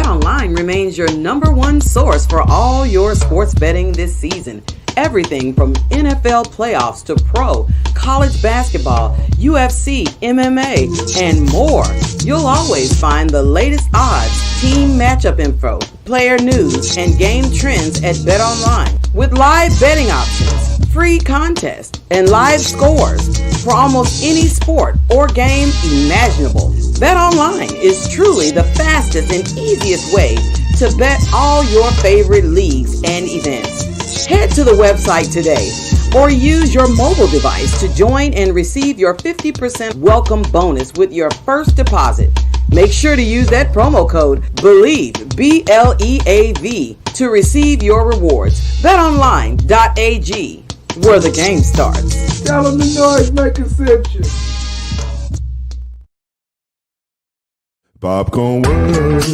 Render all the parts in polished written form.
BetOnline remains your number one source for all your sports betting this season. Everything from NFL playoffs to pro, college basketball, UFC, MMA, and more. You'll always find the latest odds, team matchup info, player news, and game trends at BetOnline. With live betting options, free contests, and live scores for almost any sport or game imaginable, BetOnline is truly the fastest and easiest way to bet all your favorite leagues and events. Head to the website today or use your mobile device to join and receive your 50% welcome bonus with your first deposit. Make sure to use that promo code BELIEVE, B-L-E-A-V, to receive your rewards. BetOnline.ag, where the game starts. Tell them the noise make conception. Popcorn world.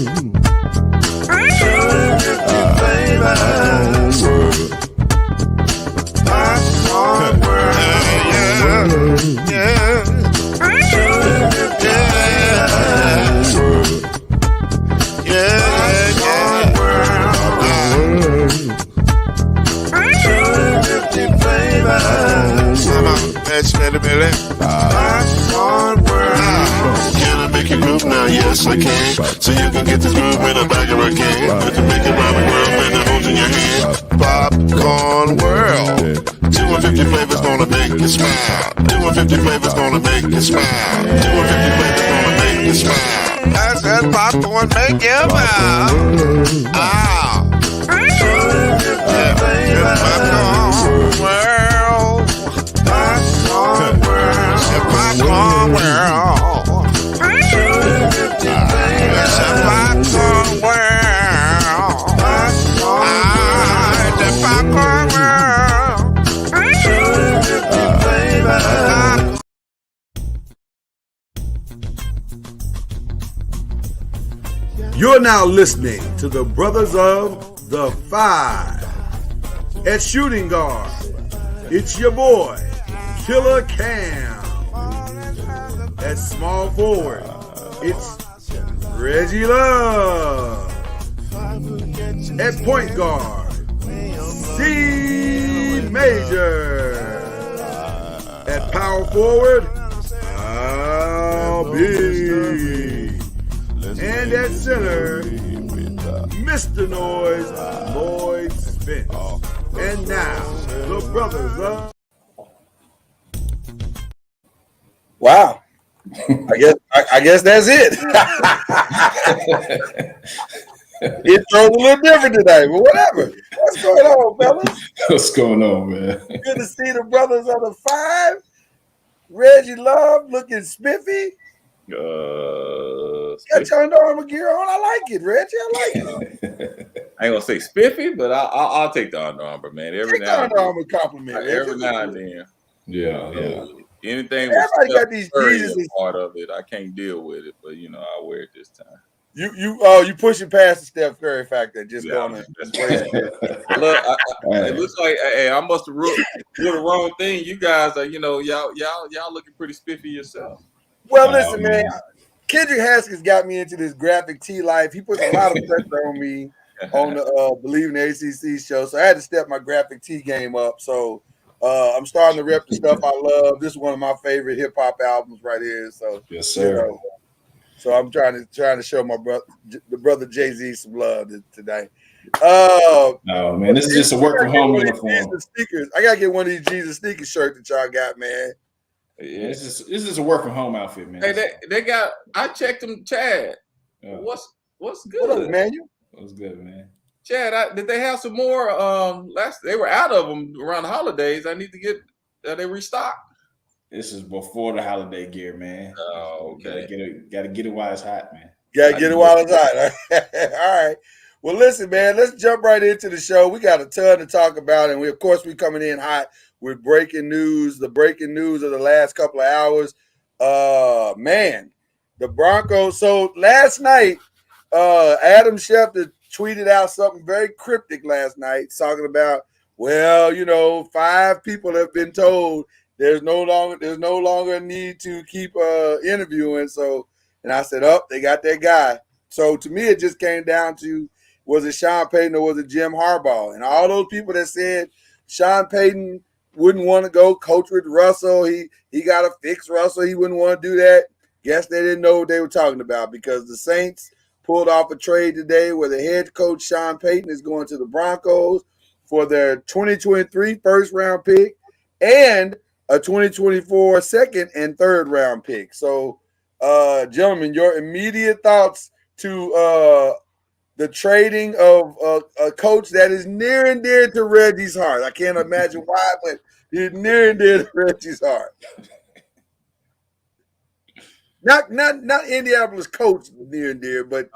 Popcorn world. Can I make you groove now? Yes, I can. So you can get this groove in the back of a can. You can make it round the world and the holes in your hand. Popcorn world. 250 flavors gonna make you smile. 250 flavors gonna make you smile. 250 flavors gonna make you smile. I said popcorn make you smile. Ah. Popcorn world. Popcorn world. Popcorn world. It's a popcorn world. The popcorn world. You're now listening to the Brothers of the Five. At shooting guard, it's your boy, Killer Cam. At small forward, it's Reggie Love. At point guard, C Major. At power forward, Al B. And at center, Mr. Noise, Lloyd Spence. And now, the Brothers of... Wow. I guess that's it. Intro's a little different today, but whatever. What's going on, fellas? What's going on, man? Good to see the Brothers of the Five. Reggie Love looking spiffy. Got your Under Armour gear on. I like it, Reggie. I like it. I ain't gonna say spiffy, but I'll take the Under Armour, man. Every now and Under Armour compliment. every now and then. Yeah. Anything Everybody with got these Jesus part of it, I can't deal with it, but I'll wear it this time. You pushing past the Steph Curry factor, just going to. Look, it looks like I must have wrote the wrong thing. You guys are, y'all looking pretty spiffy yourself. Well, listen, man. Kendrick Haskins got me into this graphic tee life. He put a lot of pressure on me on the Believe in the ACC show, so I had to step my graphic tee game up. So I'm starting to rep the stuff I love. This is one of my favorite hip hop albums right here. So yes, sir. So I'm trying to show my brother Jay-Z some love today. Oh man, this is just a work from home uniform. I gotta get one of these Jesus sneakers shirts that y'all got, man. Yeah, this is a work from home outfit, man. Hey, they got. I checked them, Chad. What's good, what up, man? What's good, man? Chad, did they have some more? They were out of them around the holidays. I need to get. They restocked. This is before the holiday gear, man. Oh, okay. Gotta get it while it's hot, man. Gotta get it while it's hot. All right. Well, listen, man. Let's jump right into the show. We got a ton to talk about, and we coming in hot with breaking news. The breaking news of the last couple of hours. Man, the Broncos. So last night, Adam Schefter tweeted out something very cryptic last night, talking about, 5 people have been told there's no longer a need to keep interviewing. So, and I said, they got that guy. So to me, it just came down to, was it Sean Payton or was it Jim Harbaugh? And all those people that said Sean Payton wouldn't want to go coach with Russell, he got to fix Russell, he wouldn't want to do that. Guess they didn't know what they were talking about, because the Saints pulled off a trade today where the head coach Sean Payton is going to the Broncos for their 2023 first-round pick and a 2024 second and third-round pick. So, gentlemen, your immediate thoughts to the trading of a coach that is near and dear to Reggie's heart. I can't imagine why, but he's near and dear to Reggie's heart. Not Indianapolis coach near and dear, but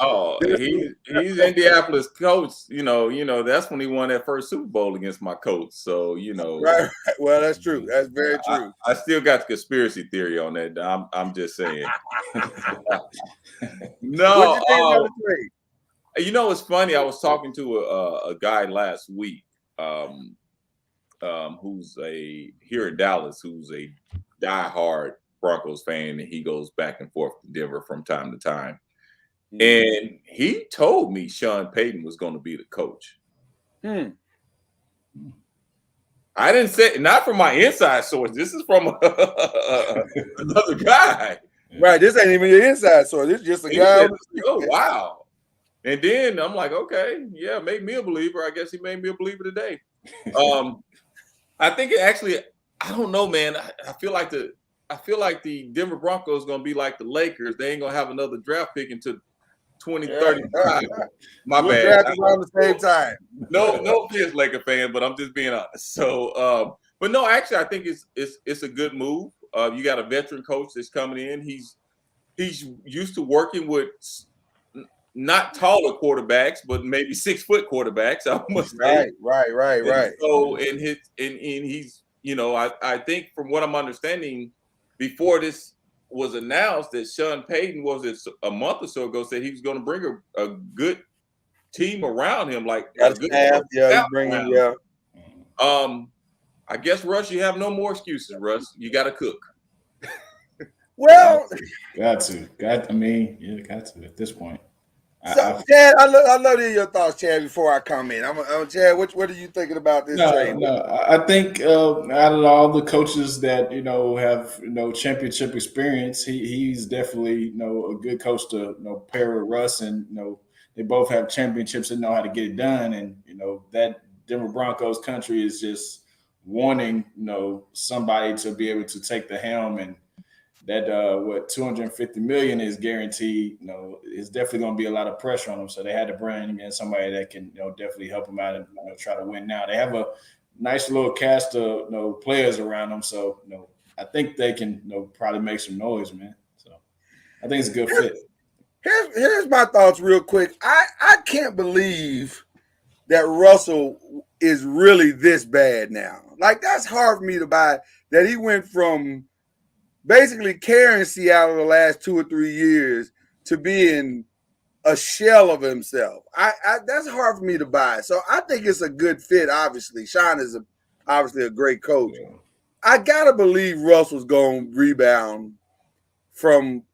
he's Indianapolis coach. You know that's when he won that first Super Bowl against my coach. So right. Well, that's true. That's very true. I still got the conspiracy theory on that. I'm just saying. No, what you think about the trade? It's funny. I was talking to a guy last week, who's here in Dallas, who's a diehard Broncos fan, and he goes back and forth to Denver from time to time. And he told me Sean Payton was going to be the coach. I didn't say, not from my inside source. This is from another guy. Right. This ain't even your inside source. This is just a guy. Oh, wow. And then I'm like, okay, yeah, made me a believer. I guess he made me a believer today. I think it actually, I don't know, man. I feel like the Denver Broncos going to be like the Lakers. They ain't going to have another draft pick until 2035. My we'll bad. Draft around the same time. No offense, Laker fan, but I'm just being honest. So, but no, actually, I think it's a good move. You got a veteran coach that's coming in. He's used to working with not taller quarterbacks, but maybe 6 foot quarterbacks. I must say. Right. And so, and he's, I think from what I'm understanding, before this was announced, that Sean Payton a month or so ago said he was going to bring a good team around him, like a good staff. Yeah, bringing. I guess, Russ, you have no more excuses, Russ. You got to cook. Well, got to at this point. So, Chad, I love to hear your thoughts, Chad, before I comment. Chad, what are you thinking about this trade? No, I think out of all the coaches that have championship experience, he's definitely a good coach to pair with Russ, and they both have championships and know how to get it done, and that Denver Broncos country is just wanting somebody to be able to take the helm, and that $250 million is guaranteed. It's definitely going to be a lot of pressure on them. So they had to bring in somebody that can definitely help them out and try to win. Now they have a nice little cast of players around them. So I think they can probably make some noise, man. So I think it's a good fit. Here's my thoughts real quick. I can't believe that Russell is really this bad now. Like, that's hard for me to buy, that he went from basically carrying Seattle the last 2 or 3 years to being a shell of himself. That's hard for me to buy. So I think it's a good fit. Obviously, Sean is obviously a great coach. Yeah. I gotta believe Russell's going to rebound from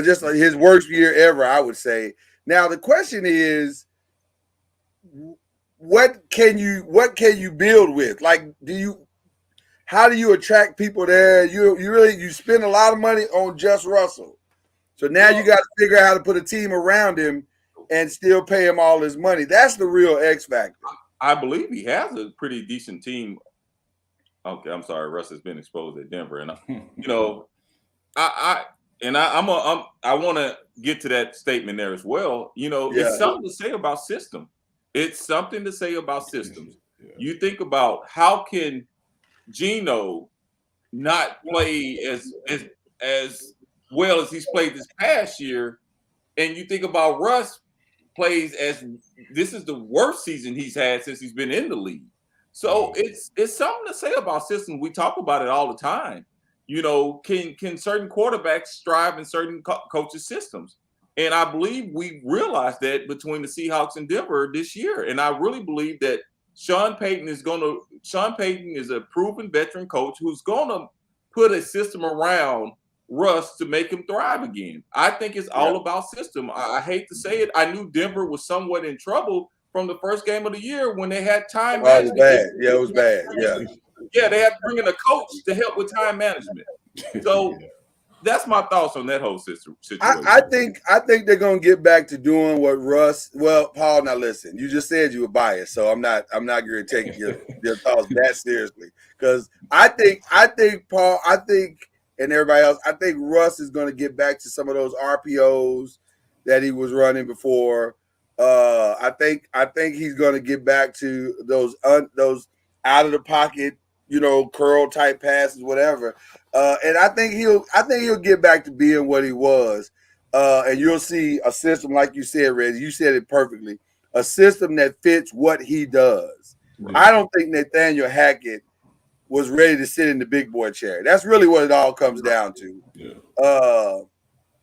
just his worst year ever, I would say. Now the question is, what can you build with? Like, how do you attract people there? You spend a lot of money on just Russell. So now you got to figure out how to put a team around him and still pay him all his money. That's the real X factor. I believe he has a pretty decent team. Okay, I'm sorry, Russ has been exposed at Denver, and I want to get to that statement there as well. It's something to say about system. It's something to say about systems. Yeah. You think about, how can Geno not play as well as he's played this past year, and you think about Russ plays as this is the worst season he's had since he's been in the league. So it's something to say about systems. We talk about it all the time. Can certain quarterbacks strive in certain coaches' systems? And I believe we realized that between the Seahawks and Denver this year. And I really believe that Sean Payton is a proven veteran coach who's going to put a system around Russ to make him thrive again. I think it's all about system. I hate to say it. I knew Denver was somewhat in trouble from the first game of the year when they had time management. It was bad. Yeah, it was bad. Yeah, they had to bring in a coach to help with time management. So that's my thoughts on that whole situation. I think they're gonna get back to doing what Russ. Well, Paul, now listen. You just said you were biased, so I'm not going to take your thoughts that seriously. Because I think Paul, and everybody else, I think Russ is going to get back to some of those RPOs that he was running before. I think he's going to get back to those out of the pocket, curl type passes, whatever. And I think he'll get back to being what he was. And you'll see a system, like you said, Reggie. You said it perfectly. A system that fits what he does. Yeah. I don't think Nathaniel Hackett was ready to sit in the big boy chair. That's really what it all comes down to. Yeah.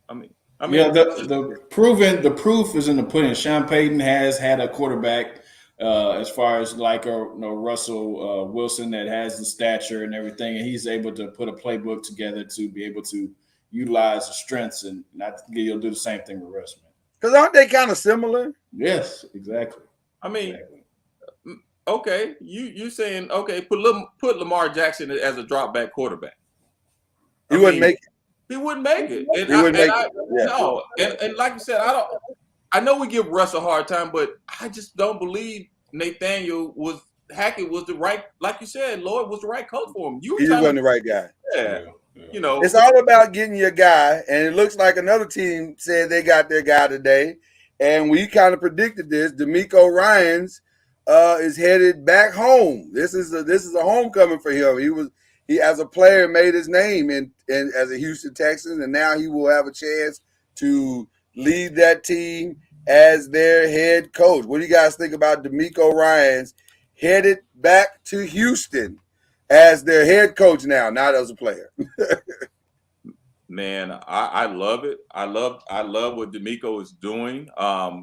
I mean, the proof is in the pudding. Sean Payton has had a quarterback as far as like Russell Wilson that has the stature and everything, and he's able to put a playbook together to be able to utilize the strengths, and I think he'll do the same thing with Russ, man. Because aren't they kind of similar? Yes, exactly. I mean, okay, you saying put Lamar Jackson as a drop back quarterback. He wouldn't make it. He wouldn't make it. And No, and like you said, I know we give Russ a hard time, but I just don't believe Hackett was the right, like you said, Lloyd was the right coach for him. He wasn't the right guy. Yeah. It's all about getting your guy, and it looks like another team said they got their guy today, and we kind of predicted this. DeMeco Ryans is headed back home. This is a homecoming for him. He as a player made his name in as a Houston Texan, and now he will have a chance to lead that team as their head coach. What do you guys think about DeMeco Ryans headed back to Houston as their head coach now, not as a player? Man, I love it. I love what DeMeco is doing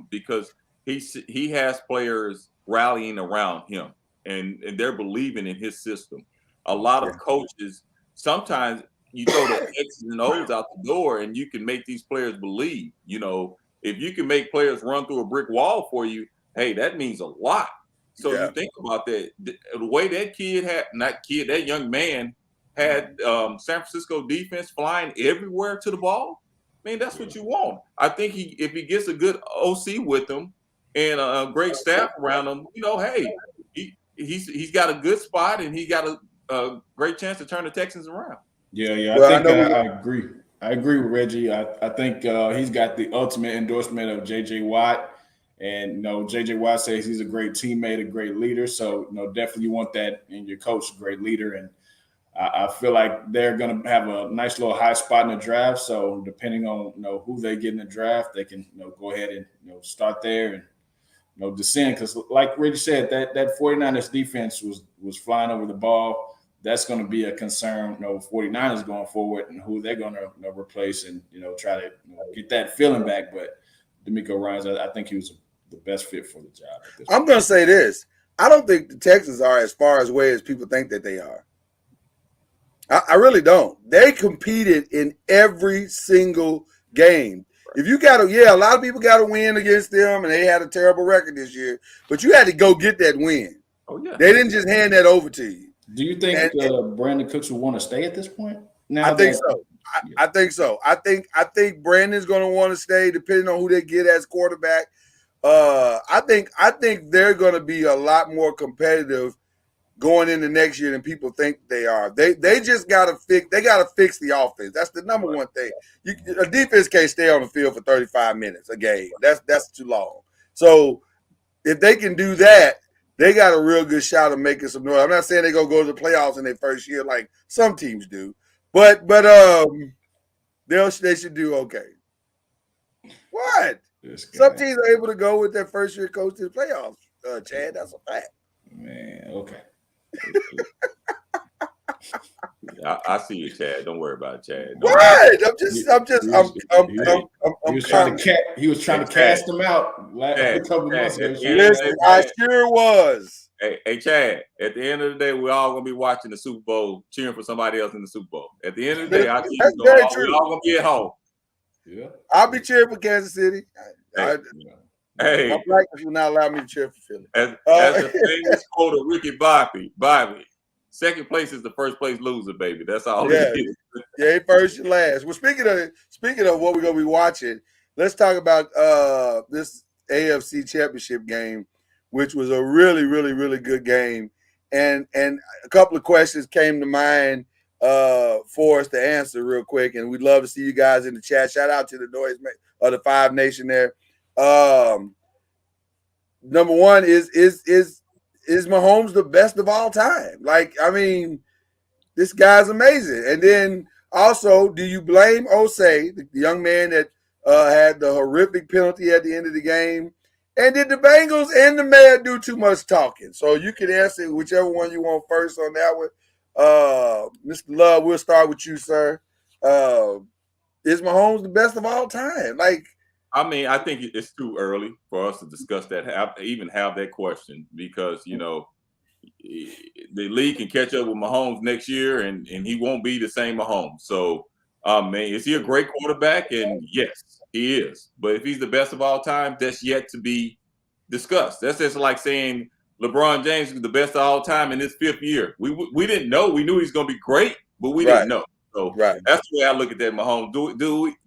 because he has players rallying around him and they're believing in his system. A lot of coaches, sometimes you throw the X's and O's out the door and you can make these players believe. If you can make players run through a brick wall for you, hey, that means a lot. So you think about that. The way that that young man had San Francisco defense flying everywhere to the ball. I mean, that's what you want. I think if he gets a good OC with him and a great staff around him, hey, he's got a good spot and he got a great chance to turn the Texans around. Yeah. I agree. I agree with Reggie. I think he's got the ultimate endorsement of J.J. Watt. And, J.J. Watt says he's a great teammate, a great leader. So, definitely you want that in your coach, a great leader. And I feel like they're going to have a nice little high spot in the draft. So depending on, who they get in the draft, they can, go ahead and, start there and, descend. Because like Reggie said, that 49ers defense was flying over the ball. That's going to be a concern, 49ers going forward and who they're going to replace and, try to get that feeling back. But DeMeco Ryans, I think he was the best fit for the job. I'm going to say this. I don't think the Texans are as far away as people think that they are. I really don't. They competed in every single game. If you got a lot of people got to win against them, and they had a terrible record this year, but you had to go get that win. Oh, yeah. They didn't just hand that over to you. Do you think Brandon Cooks will want to stay at this point? I think so. I think so. I think Brandon's going to want to stay, depending on who they get as quarterback. I think they're going to be a lot more competitive going into next year than people think they are. They just got to fix. They got to fix the offense. That's the number one thing. A defense can't stay on the field for 35 minutes a game. That's too long. So if they can do that, they got a real good shot of making some noise. I'm not saying they're gonna go to the playoffs in their first year like some teams do, but they should do okay. What? Some teams are able to go with their first year coach to the playoffs. Chad, that's a fact. Man, okay. I see you, Chad. Don't worry about it, Chad. What? He was trying to cast him out. Listen, I sure was. Hey, Chad, at the end of the day, we're all going to be watching the Super Bowl, cheering for somebody else in the Super Bowl. At the end of the day, our team That's we're very all true. going to be at home. Yeah. I'll be cheering for Kansas City. Hey. My practice will not allow me to cheer for Philly. As the famous quote of Ricky Bobby, second place is the first place loser, baby. That's all it is. Yeah, first and last. Well, speaking of what we're gonna be watching, let's talk about this AFC Championship game, which was a really, really, really good game. And a couple of questions came to mind for us to answer real quick. And we'd love to see you guys in the chat. Shout out to the Noise of the Five Nation there. Number one is Mahomes the best of all time? Like, I mean, this guy's amazing. And then also, do you blame Osei, the young man that had the horrific penalty at the end of the game? And did the Bengals and the mayor do too much talking? So you can answer whichever one you want first on that one. Mr. Love, we'll start with you, sir. Is Mahomes the best of all time? Like, I mean, I think it's too early for us to discuss that, even have that question, because, you know, the league can catch up with Mahomes next year, and he won't be the same Mahomes. So, man, is he a great quarterback? And yes, he is. But if he's the best of all time, that's yet to be discussed. That's just like saying LeBron James is the best of all time in his fifth year. We didn't know. We knew he was going to be great, but we didn't know. So that's the way I look at that Mahomes.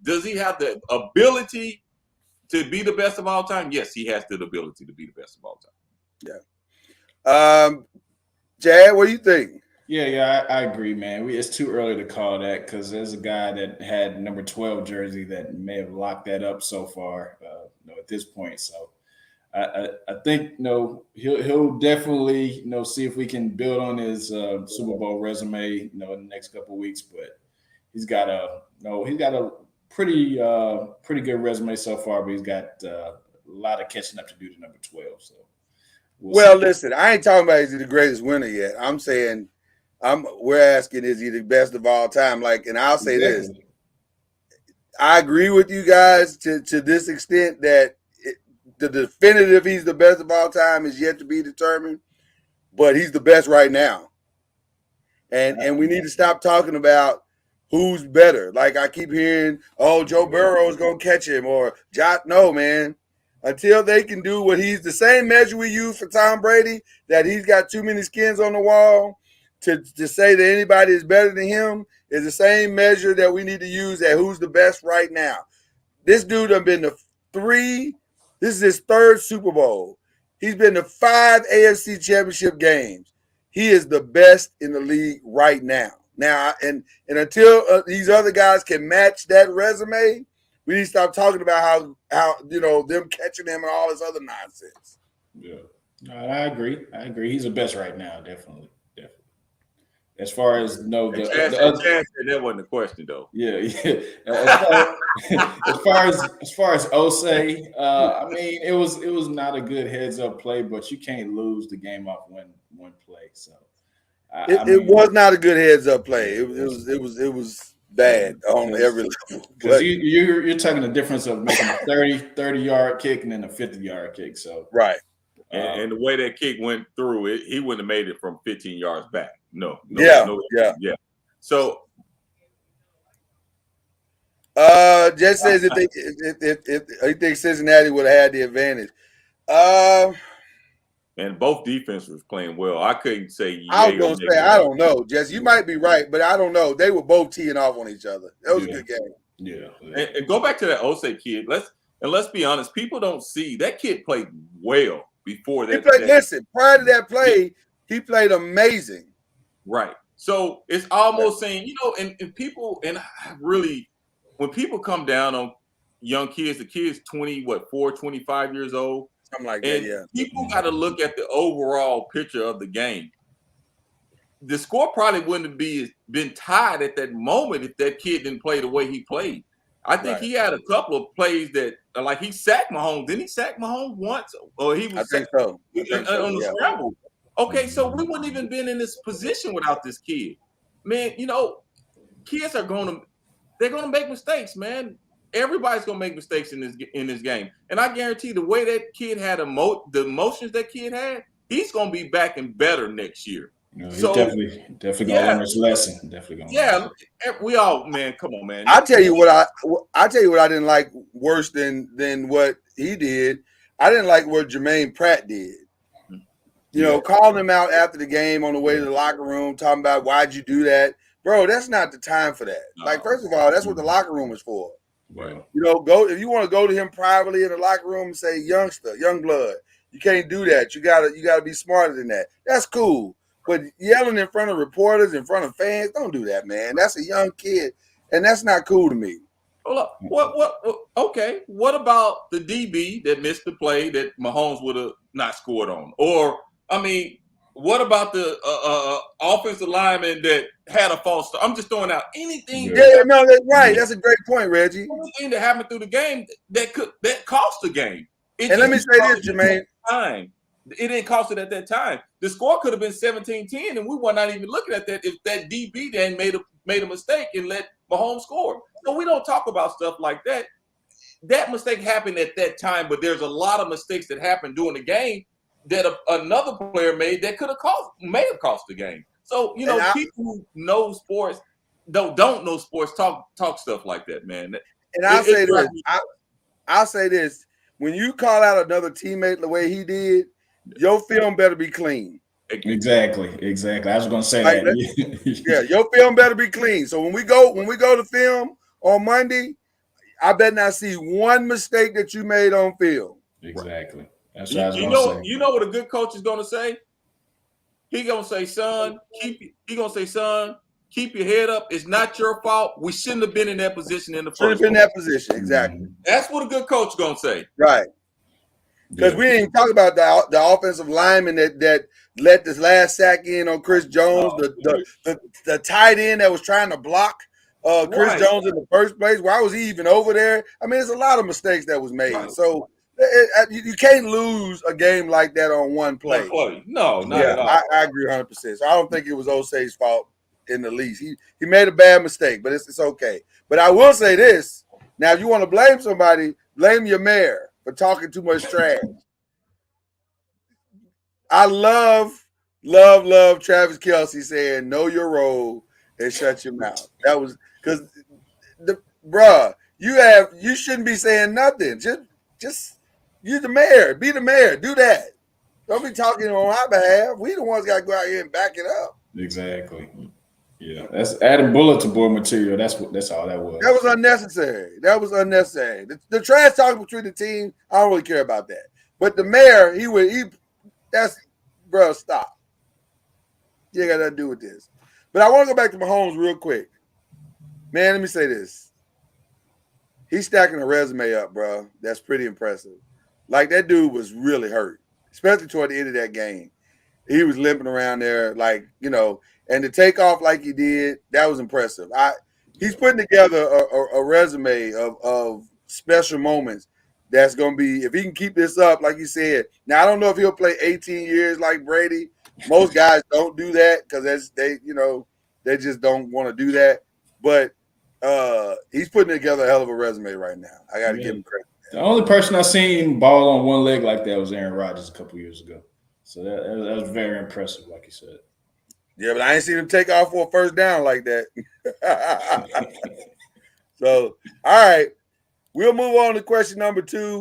Does he have the ability to be the best of all time? Yes, he has the ability to be the best of all time. Yeah. Chad, what do you think? Yeah, I agree, man. It's too early to call that because there's a guy that had number 12 jersey that may have locked that up so far, at this point. So I think, he'll definitely, see if we can build on his Super Bowl resume, in the next couple of weeks. But he's got a pretty good resume so far, but he's got a lot of catching up to do to number 12. So, listen, I ain't talking about is he the greatest winner yet. I'm saying, we're asking, is he the best of all time? Like, and I'll say this: I agree with you guys to this extent that the definitive he's the best of all time is yet to be determined, but he's the best right now. And we need to stop talking about who's better. Like, I keep hearing, oh, Joe Burrow is going to catch him, or no, man. Until they can do what he's the same measure we use for Tom Brady, that he's got too many skins on the wall to say that anybody is better than him, is the same measure that we need to use at who's the best right now. This dude done been to this is his third Super Bowl. He's been to 5 AFC Championship games. He is the best in the league right now. Now, and until these other guys can match that resume, we need to stop talking about how them catching him and all this other nonsense. Yeah, I agree. He's the best right now, definitely. As far as Chad said that wasn't the question, though. Yeah. As far as Osei, I mean, it was not a good heads up play, but you can't lose the game off one play. So it was not a good heads up play. It was bad on every level. Because you're talking the difference of making a 30-yard kick and then a 50-yard kick. So right. And the way that kick went through it, he wouldn't have made it from 15 yards back. No. Yeah. So, Jess says if he thinks Cincinnati would have had the advantage. And both defenses was playing well. I couldn't say. I was gonna say I don't know, Jess. You might be right, but I don't know. They were both teeing off on each other. That was a good game. Yeah. And go back to that Osei kid. Let's be honest. People don't see that kid played well before that. Listen, prior to that play, he played amazing. Right. So it's almost saying, and people, and really, when people come down on young kids, the kids 25 years old, something like and that, yeah. People got to look at the overall picture of the game. The score probably wouldn't have been tied at that moment if that kid didn't play the way he played. I think he had a couple of plays that, like, he sacked Mahomes. Didn't he sack Mahomes once? Or he was I think so. On the scramble. Okay, so we wouldn't even been in this position without this kid. Man, kids are they're gonna make mistakes, man. Everybody's gonna make mistakes in this game. And I guarantee the way that kid had the emotions that kid had, he's going to be back and better next year. He's definitely gonna learn his lesson. Definitely gonna. Yeah, we all, man. Come on, man. I tell you what I didn't like worse than what he did. I didn't like what Jermaine Pratt did. You know, calling him out after the game on the way to the locker room, talking about why'd you do that, bro? That's not the time for that. No. Like, first of all, that's what the locker room is for. Right. You know, go if you want to go to him privately in the locker room and say, youngster, young blood, you can't do that. You gotta be smarter than that. That's cool. But yelling in front of reporters, in front of fans, don't do that, man. That's a young kid, and that's not cool to me. What? Okay. What about the DB that missed the play that Mahomes would have not scored on? Or, I mean, what about the offensive lineman that had a false start? I'm just throwing out anything. Yeah, no, that's right. That's a great point, Reggie. Anything that happened through the game that cost the game. And let me say this, Jermaine. It didn't cost it at that time. The score could have been 17-10, and we were not even looking at that if that DB then made a mistake and let Mahomes score. So we don't talk about stuff like that. That mistake happened at that time, but there's a lot of mistakes that happened during the game that another player made that may have cost the game. So, you know, people who know sports don't know sports talk stuff like that, man. And I'll say this. When you call out another teammate the way he did, your film better be clean. Exactly. I was going to say that. Yeah, your film better be clean. So when we go to film on Monday, I better not see one mistake that you made on film. Exactly. That's what I was going to say. You know what a good coach is going to say? He going to say, son, keep your head up. It's not your fault. We shouldn't have been in that position in the first place. Should have been in that position, exactly. That's what a good coach is going to say. Right. Because we didn't even talk about the offensive lineman that let this last sack in on Chris Jones, the tight end that was trying to block Chris Jones in the first place. Why was he even over there? I mean, there's a lot of mistakes that was made. Right. So you can't lose a game like that on one play. No, not at all. I agree 100%. So I don't think it was Osei's fault in the least. He made a bad mistake, but it's okay. But I will say this. Now, if you want to blame somebody, blame your mayor for talking too much trash. I love Travis Kelce saying, know your role and shut your mouth. That was because you shouldn't be saying nothing. Just you the mayor. Be the mayor. Do that. Don't be talking on our behalf. We the ones got to go out here and back it up. Exactly. Yeah, that's adding bulletin board material. That's all that was. That was unnecessary. The trash talk between the team, I don't really care about that. But the mayor, stop. You ain't got nothing to do with this. But I want to go back to Mahomes real quick. Man, let me say this. He's stacking a resume up, bro. That's pretty impressive. Like, that dude was really hurt, especially toward the end of that game. He was limping around there, like, you know, and to take off like he did, that was impressive. He's putting together a resume of special moments that's going to be, if he can keep this up, like you said. Now, I don't know if he'll play 18 years like Brady. Most guys don't do that because they just don't want to do that. But he's putting together a hell of a resume right now. I got to give him credit. The only person I seen ball on one leg like that was Aaron Rodgers a couple years ago. So that was very impressive, like you said. Yeah, but I ain't seen him take off for a first down like that. So, all right. We'll move on to question number 2,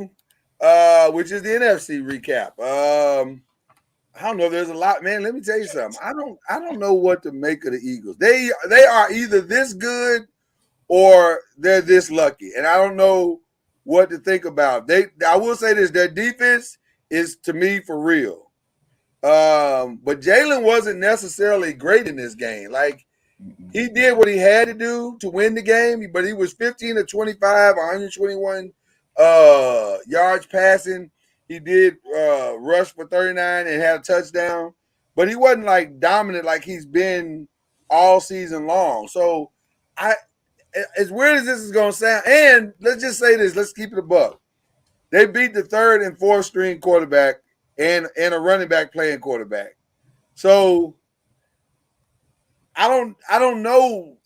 which is the NFC recap. I don't know. There's a lot, man. Let me tell you something. I don't know what to make of the Eagles. They are either this good or they're this lucky, and I don't know what to think about. I will say this: their defense is, to me, for real. But Jalen wasn't necessarily great in this game. Like, he did what he had to do to win the game, but he was 15 of 25, 121 yards passing. He did rush for 39 and had a touchdown, but he wasn't like dominant like he's been all season long. So as weird as this is going to sound, and let's just say this, let's keep it a buck. They beat the 3rd and 4th string quarterback and a running back playing quarterback. So I don't know.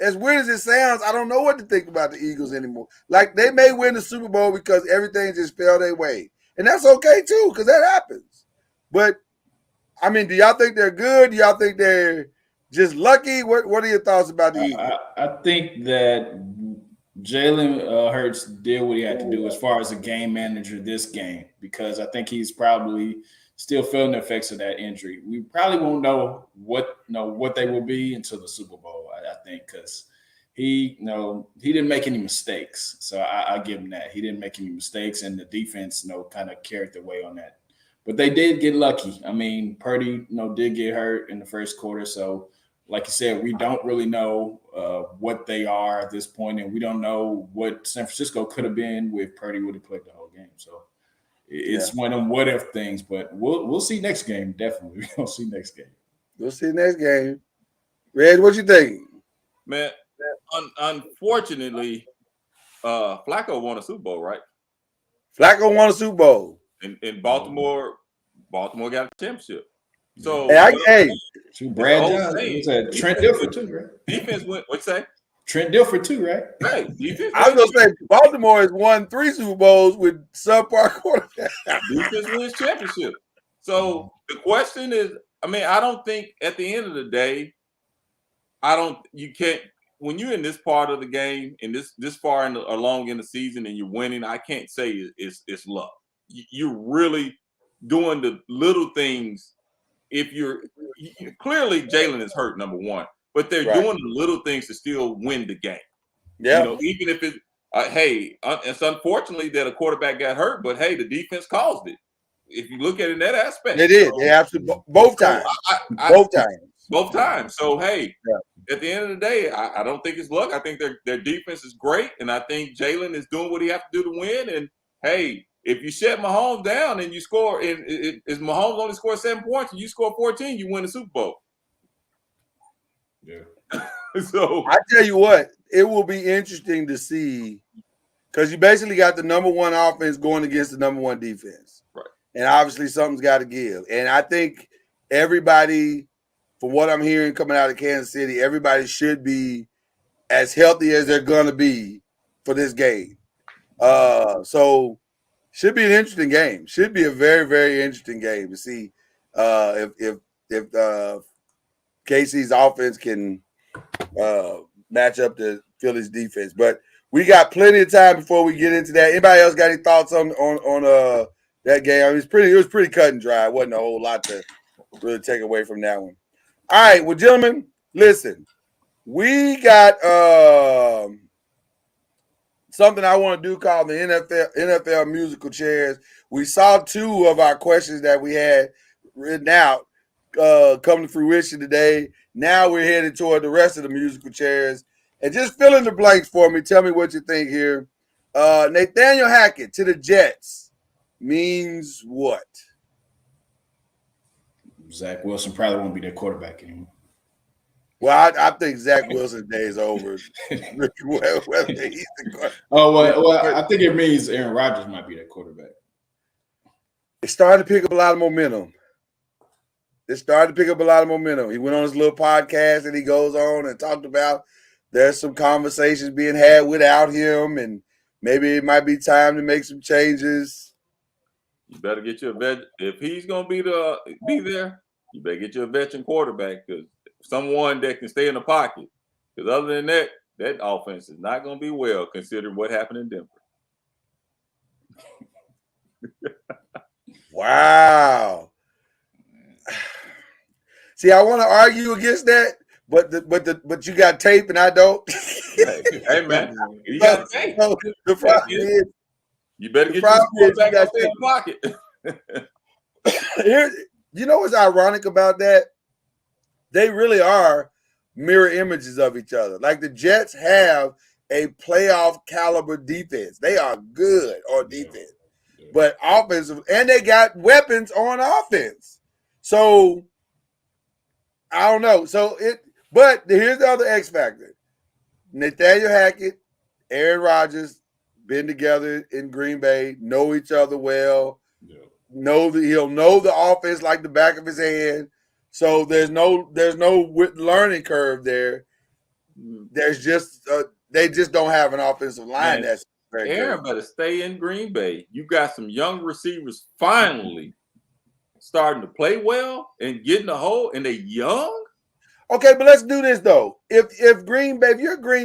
As weird as it sounds, I don't know what to think about the Eagles anymore. Like, they may win the Super Bowl because everything just fell their way. And that's okay too, because that happens. But I mean, do y'all think they're good? Do y'all think they're just lucky? What are your thoughts about the Eagles? I think that Jalen Hurts did what he had to do as far as a game manager this game, because I think he's probably still feeling the effects of that injury. We probably won't know what they will be until the Super Bowl. I think, because he didn't make any mistakes, so I give him that. He didn't make any mistakes, and the defense kind of carried the way on that. But they did get lucky. I mean, Purdy did get hurt in the first quarter, so. Like you said, we don't really know what they are at this point, and we don't know what San Francisco could have been if Purdy would have played the whole game. So it's one of them what if things, but we'll see next game. Definitely, we'll see next game. We'll see next game. Red, what you think? Man, unfortunately, Flacco won a Super Bowl, right? Flacco won a Super Bowl. In Baltimore. Baltimore got a championship. So Brad Johnson, Trent Dilfer too, right? Defense went. What'd you say? Trent Dilfer too, right? Right. Defense. I was gonna say Baltimore has won 3 Super Bowls with subpar quarterback. Defense wins championship. So the question is, I mean, I don't think at the end of the day, you can't when you're in this part of the game and this far along in the season and you're winning. I can't say it's luck. You're really doing the little things. If clearly Jalen is hurt, number one, but they're doing the little things to still win the game. Yeah, even if it's it's unfortunately that a quarterback got hurt, but hey, the defense caused it. If you look at it in that aspect, they did. They absolutely both times. Both times. So hey, at the end of the day, I don't think it's luck. I think their defense is great, and I think Jalen is doing what he has to do to win. And hey. If you shut Mahomes down and you score, and if Mahomes only scores 7 points and you score 14, you win the Super Bowl. Yeah. So I tell you what, it will be interesting to see, because you basically got the number one offense going against the number one defense, right? And obviously something's got to give. And I think everybody, from what I'm hearing coming out of Kansas City, everybody should be as healthy as they're gonna be for this game. So. Should be an interesting game. Should be a very, very interesting game to see if KC's offense can match up to Philly's defense. But we got plenty of time before we get into that. Anybody else got any thoughts on that game? I mean, it was pretty cut and dry. It wasn't a whole lot to really take away from that one. All right, well, gentlemen, listen, we got something I want to do called the NFL musical chairs. We saw 2 of our questions that we had written out come to fruition today. Now we're headed toward the rest of the musical chairs. And just fill in the blanks for me. Tell me what you think here. Nathaniel Hackett to the Jets means what? Zach Wilson probably won't be their quarterback anymore. Well, I think Zach Wilson's day is over. I think it means Aaron Rodgers might be that quarterback. It started to pick up a lot of momentum. He went on his little podcast and he goes on and talked about there's some conversations being had without him, and maybe it might be time to make some changes. You better get you a vet. If he's going to be there, you better get you a veteran quarterback, because someone that can stay in the pocket. Because other than that, that offense is not going to be well considering what happened in Denver. Wow. See, I want to argue against that, but you got tape and I don't. Hey man, you got tape. So the problem is, you better get your quarterback to stay in the pocket. Here, you know what's ironic about that? They really are mirror images of each other. Like the Jets have a playoff caliber defense. They are good on defense, but offensive, and they got weapons on offense. So I don't know. But here's the other X factor. Nathaniel Hackett, Aaron Rodgers, been together in Green Bay, know each other well. Yeah. He'll know the offense like the back of his hand. So there's no learning curve there. There's just they just don't have an offensive line that's very good. Aaron better stay in Green Bay. You got some young receivers finally starting to play well and getting the hole, and they young. Okay, but let's do this though. If you're Green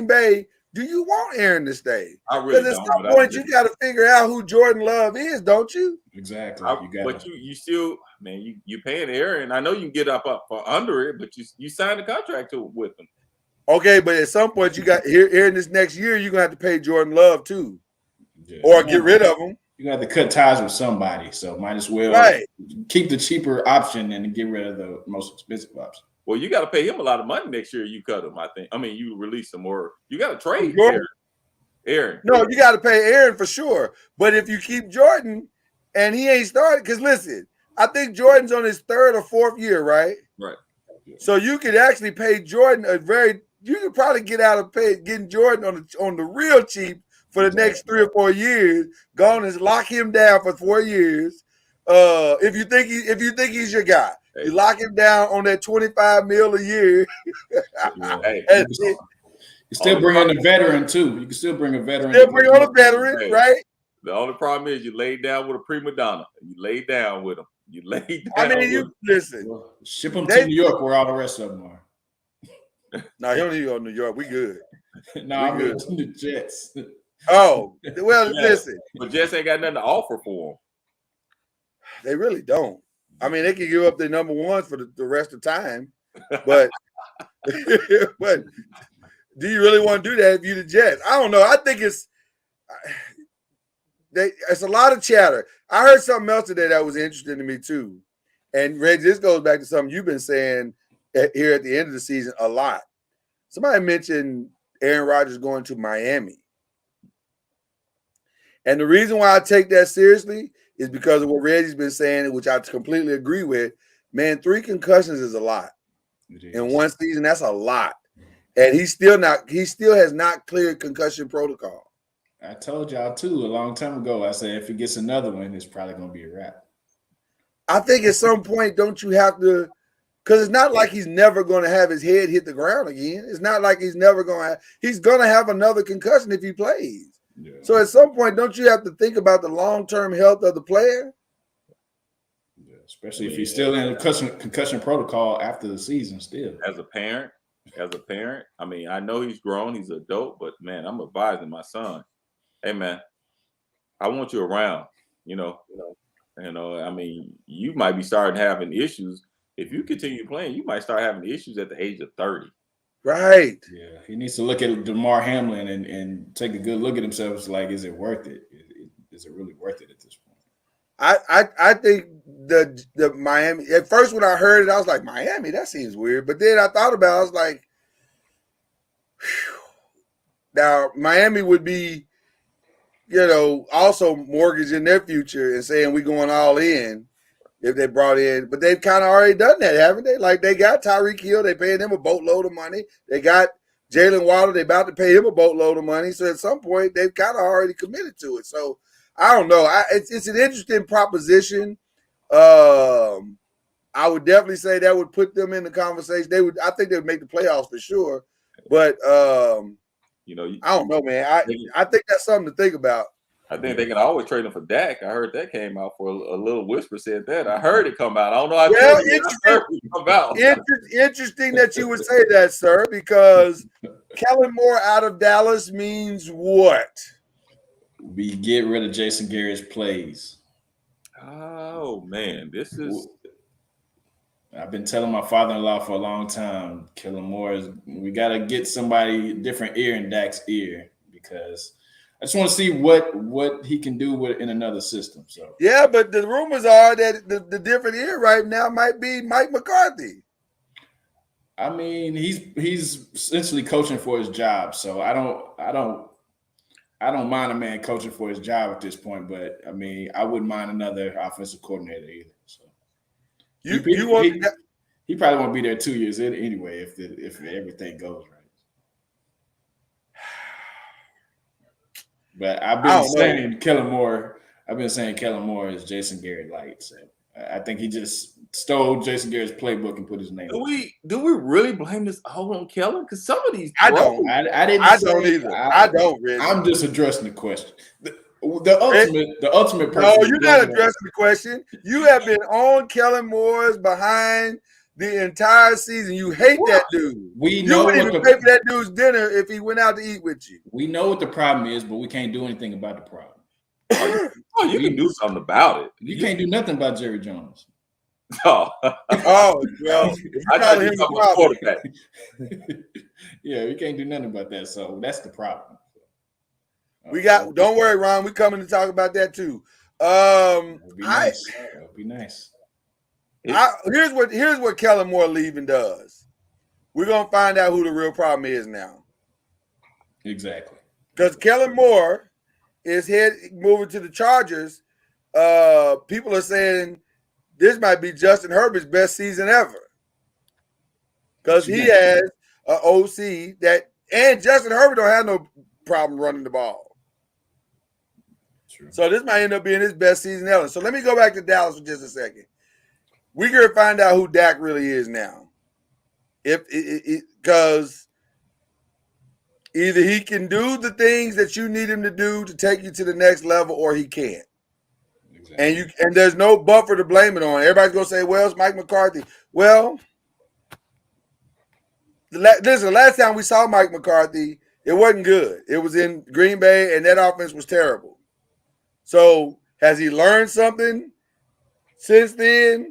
Bay, do you want Aaron to stay? I really Because don't. at some point you got to figure out who Jordan Love is, don't you? Exactly. But you still, man, you paying Aaron. I know you can get up for under it, but you signed a contract with him. Okay, but at some point you got here in this next year, you're gonna have to pay Jordan Love too, or get rid of him. You have to cut ties with somebody, so might as well keep the cheaper option and get rid of the most expensive option. Well, you got to pay him a lot of money next year. You cut him, I think. I mean, you release him, or you got to trade Aaron. No, you got to pay Aaron for sure. But if you keep Jordan and he ain't started, because listen, I think Jordan's on his 3rd or 4th year, right? Right. So you could actually pay Jordan you could probably get out of getting Jordan on the real cheap for the next 3 or 4 years. Go on and lock him down for 4 years. If you think he's your guy, you lock him down on that $25 million a year. You still bring in a veteran too. You can still bring a veteran. Still bring on a veteran, right? The only problem is you laid down with a prima donna. You laid down with him. You laid down. I mean, listen. Well, ship them to New York, where all the rest of them are. No, he don't need to go to New York. We good. No, I'm good. The Jets. Oh, well, listen. But Jets ain't got nothing to offer for them. They really don't. I mean, they can give up their number one for the rest of the time, but but do you really want to do that if you're the Jets? I don't know. I think it's a lot of chatter. I heard something else today that was interesting to me too. And Reg, this goes back to something you've been saying here at the end of the season a lot. Somebody mentioned Aaron Rodgers going to Miami. And the reason why I take that seriously is because of what Reggie's been saying, which I completely agree with. Man, 3 concussions is a lot. In one season, that's a lot. And he still has not cleared concussion protocol. I told y'all too a long time ago. I said if he gets another one, it's probably gonna be a wrap. I think at some point, don't you have to? Because it's not like he's never going to have his head hit the ground again. It's not like he's going to have another concussion if he plays. Yeah. So at some point, don't you have to think about the long-term health of the player? Yeah, especially if he's still in concussion protocol after the season still. As a parent, I mean, I know he's grown, he's an adult, but man, I'm advising my son, hey man, I want you around, you know, I mean, you might be starting having issues. If you continue playing, you might start having issues at the age of 30. Right. Yeah. He needs to look at DeMar Hamlin and take a good look at himself. It's like, is it worth it? Is it really worth it at this point? I think the Miami, at first when I heard it, I was like, Miami, that seems weird. But then I thought about it, I was like, whew. Now Miami would be, also mortgaging their future and saying we're going all in. If they brought in, but they've kind of already done that, haven't they? Like they got Tyreek Hill, they paying him a boatload of money. They got Jalen Waddle, they about to pay him a boatload of money. So at some point, they've kind of already committed to it. So I don't know. It's an interesting proposition. I would definitely say that would put them in the conversation. I think they would make the playoffs for sure. But I don't know, man. I think that's something to think about. I think they can always trade him for Dak. I heard that came out for a little whisper said that. I heard it come out. I don't know how interesting that you would say that, sir, because Kellen Moore out of Dallas means what? We get rid of Jason Garrett's plays. Oh, man. I've been telling my father-in-law for a long time, Kellen Moore we got to get somebody different ear in Dak's ear because I just want to see what he can do in another system. So yeah, but the rumors are that the different ear right now might be Mike McCarthy. I mean, he's essentially coaching for his job, so I don't mind a man coaching for his job at this point. But I mean, I wouldn't mind another offensive coordinator either. So he probably won't be there 2 years anyway if everything goes right. But I've been saying Kellen Moore is Jason Garrett light. So I think he just stole Jason Garrett's playbook and put his name. Do we really blame this all on Kellen? Because some of these I don't. I don't either. I don't really. I'm just addressing the question. The ultimate person. No, you're not addressing the question. You have been on Kellen Moore's behind the entire season. You hate that dude. You wouldn't even pay for that dude's dinner if he went out to eat with you. We know what the problem is, but we can't do anything about the problem. You can do something about it. You can't do nothing about Jerry Jones. Oh, well, I thought you were talking quarterback. Yeah, we can't do nothing about that. So that's the problem. Don't worry, Ron. We're coming to talk about that too. That'd be nice. Here's what Kellen Moore leaving does. We're gonna find out who the real problem is now. Exactly. Because Kellen Moore is moving to the Chargers. People are saying this might be Justin Herbert's best season ever. Because he has an OC and Justin Herbert don't have no problem running the ball. True. So this might end up being his best season ever. So let me go back to Dallas for just a second. We're going to find out who Dak really is now. Because either he can do the things that you need him to do to take you to the next level, or he can't. Exactly. And there's no buffer to blame it on. Everybody's going to say, well, it's Mike McCarthy. Well, the last time we saw Mike McCarthy, it wasn't good. It was in Green Bay, and that offense was terrible. So has he learned something since then?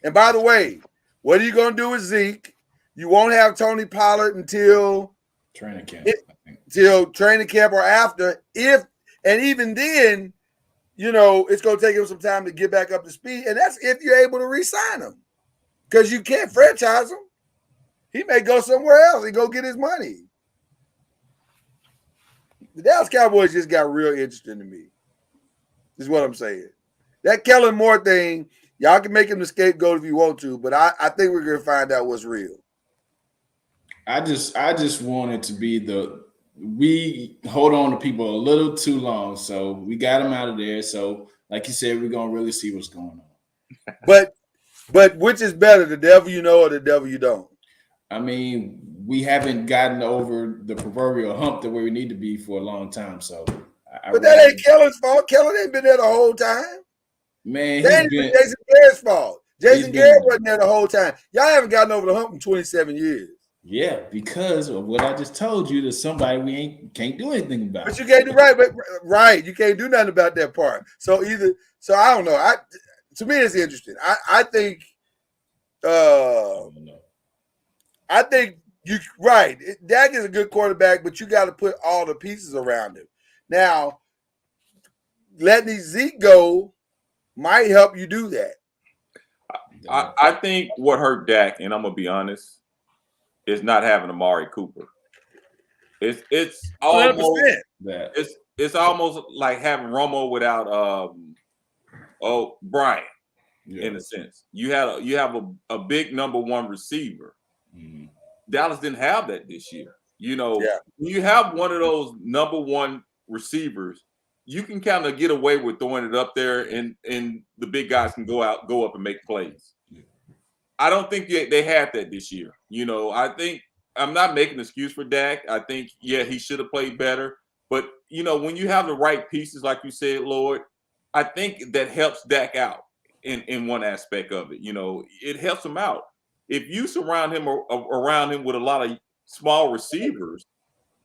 And by the way, what are you going to do with Zeke? You won't have Tony Pollard until training camp. Till training camp or after. And even then, it's going to take him some time to get back up to speed. And that's if you're able to re-sign him. Because you can't franchise him. He may go somewhere else and go get his money. The Dallas Cowboys just got real interesting to me. Is what I'm saying. That Kellen Moore thing, y'all can make him the scapegoat if you want to, but I think we're going to find out what's real. I just want it to be we hold on to people a little too long, so we got them out of there. So, like you said, we're going to really see what's going on. But which is better, the devil you know or the devil you don't? I mean, we haven't gotten over the proverbial hump that where we need to be for a long time. So, but that ain't Kellen's fault. Kellen ain't been there the whole time. Man, that ain't Jason Garrett's fault. Jason Garrett wasn't there the whole time. Y'all haven't gotten over the hump in 27 years. Yeah, because of what I just told you, there's somebody we can't do anything about. But you can't do right. You can't do nothing about that part. So I don't know. To me, it's interesting. I think you right. Dak is a good quarterback, but you got to put all the pieces around him. Now, letting Zeke go might help you do that. I think what hurt Dak, and I'm gonna be honest, is not having Amari Cooper. It's almost 100%. It's almost like having Romo without Bryant. Yeah. In a sense, you have a big number one receiver. Mm-hmm. Dallas didn't have that this year. When you have one of those number one receivers, you can kind of get away with throwing it up there, and the big guys can go up and make plays. Yeah. I don't think they had that this year. I think I'm not making an excuse for Dak. I think he should have played better. But when you have the right pieces, like you said, Lord, I think that helps Dak out. In one aspect of it, it helps him out. If you surround him around him with a lot of small receivers,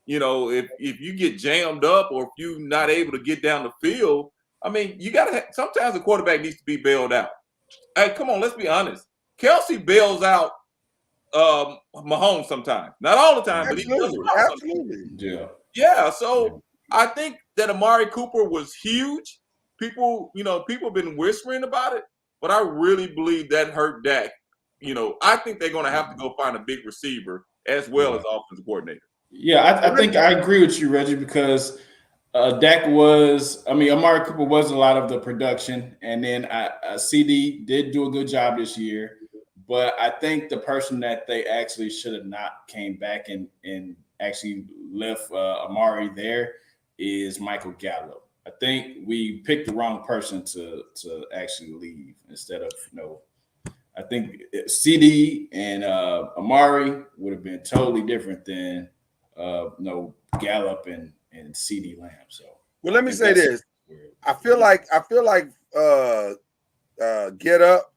if you get jammed up or if you're not able to get down the field, I mean, you got to. Sometimes the quarterback needs to be bailed out. Hey, come on, let's be honest. Kelsey bails out Mahomes sometimes, not all the time, but he does. Absolutely, yeah. So I think that Amari Cooper was huge. People have been whispering about it, but I really believe that hurt Dak. I think they're going to have to go find a big receiver as well as offensive coordinator. Yeah, I think I agree with you, Reggie, because Dak Amari Cooper was a lot of the production, and then CD did do a good job this year, but I think the person that they actually should have not came back and actually left Amari there is Michael Gallup. I think we picked the wrong person to actually leave instead of I think CD and Amari would have been totally different than Gallup and CD Lamb. So Well, let me say this. I feel like Get Up,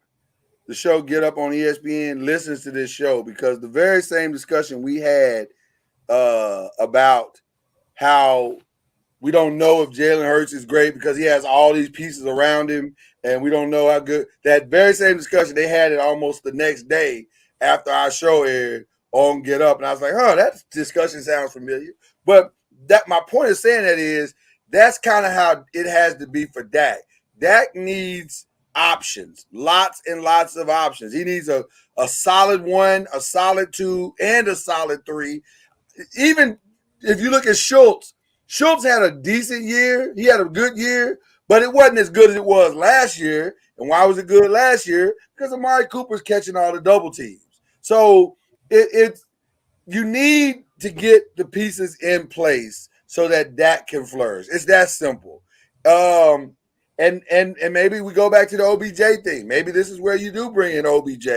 the show Get Up on ESPN, listens to this show because the very same discussion we had about how we don't know if Jalen Hurts is great because he has all these pieces around him, and we don't know how good. That very same discussion, they had it almost the next day after our show aired on Get Up, and I was like, that discussion sounds familiar. But that my point of saying that is that's kind of how it has to be for Dak. Dak needs options, lots and lots of options. He needs a solid 1, a solid 2, and a solid 3. Even if you look at Schultz had a decent year. He had a good year, but it wasn't as good as it was last year. And why was it good last year? Because Amari Cooper's catching all the double teams. So you need to get the pieces in place so that Dak can flourish. It's that simple. And maybe we go back to the OBJ thing. Maybe this is where you do bring in OBJ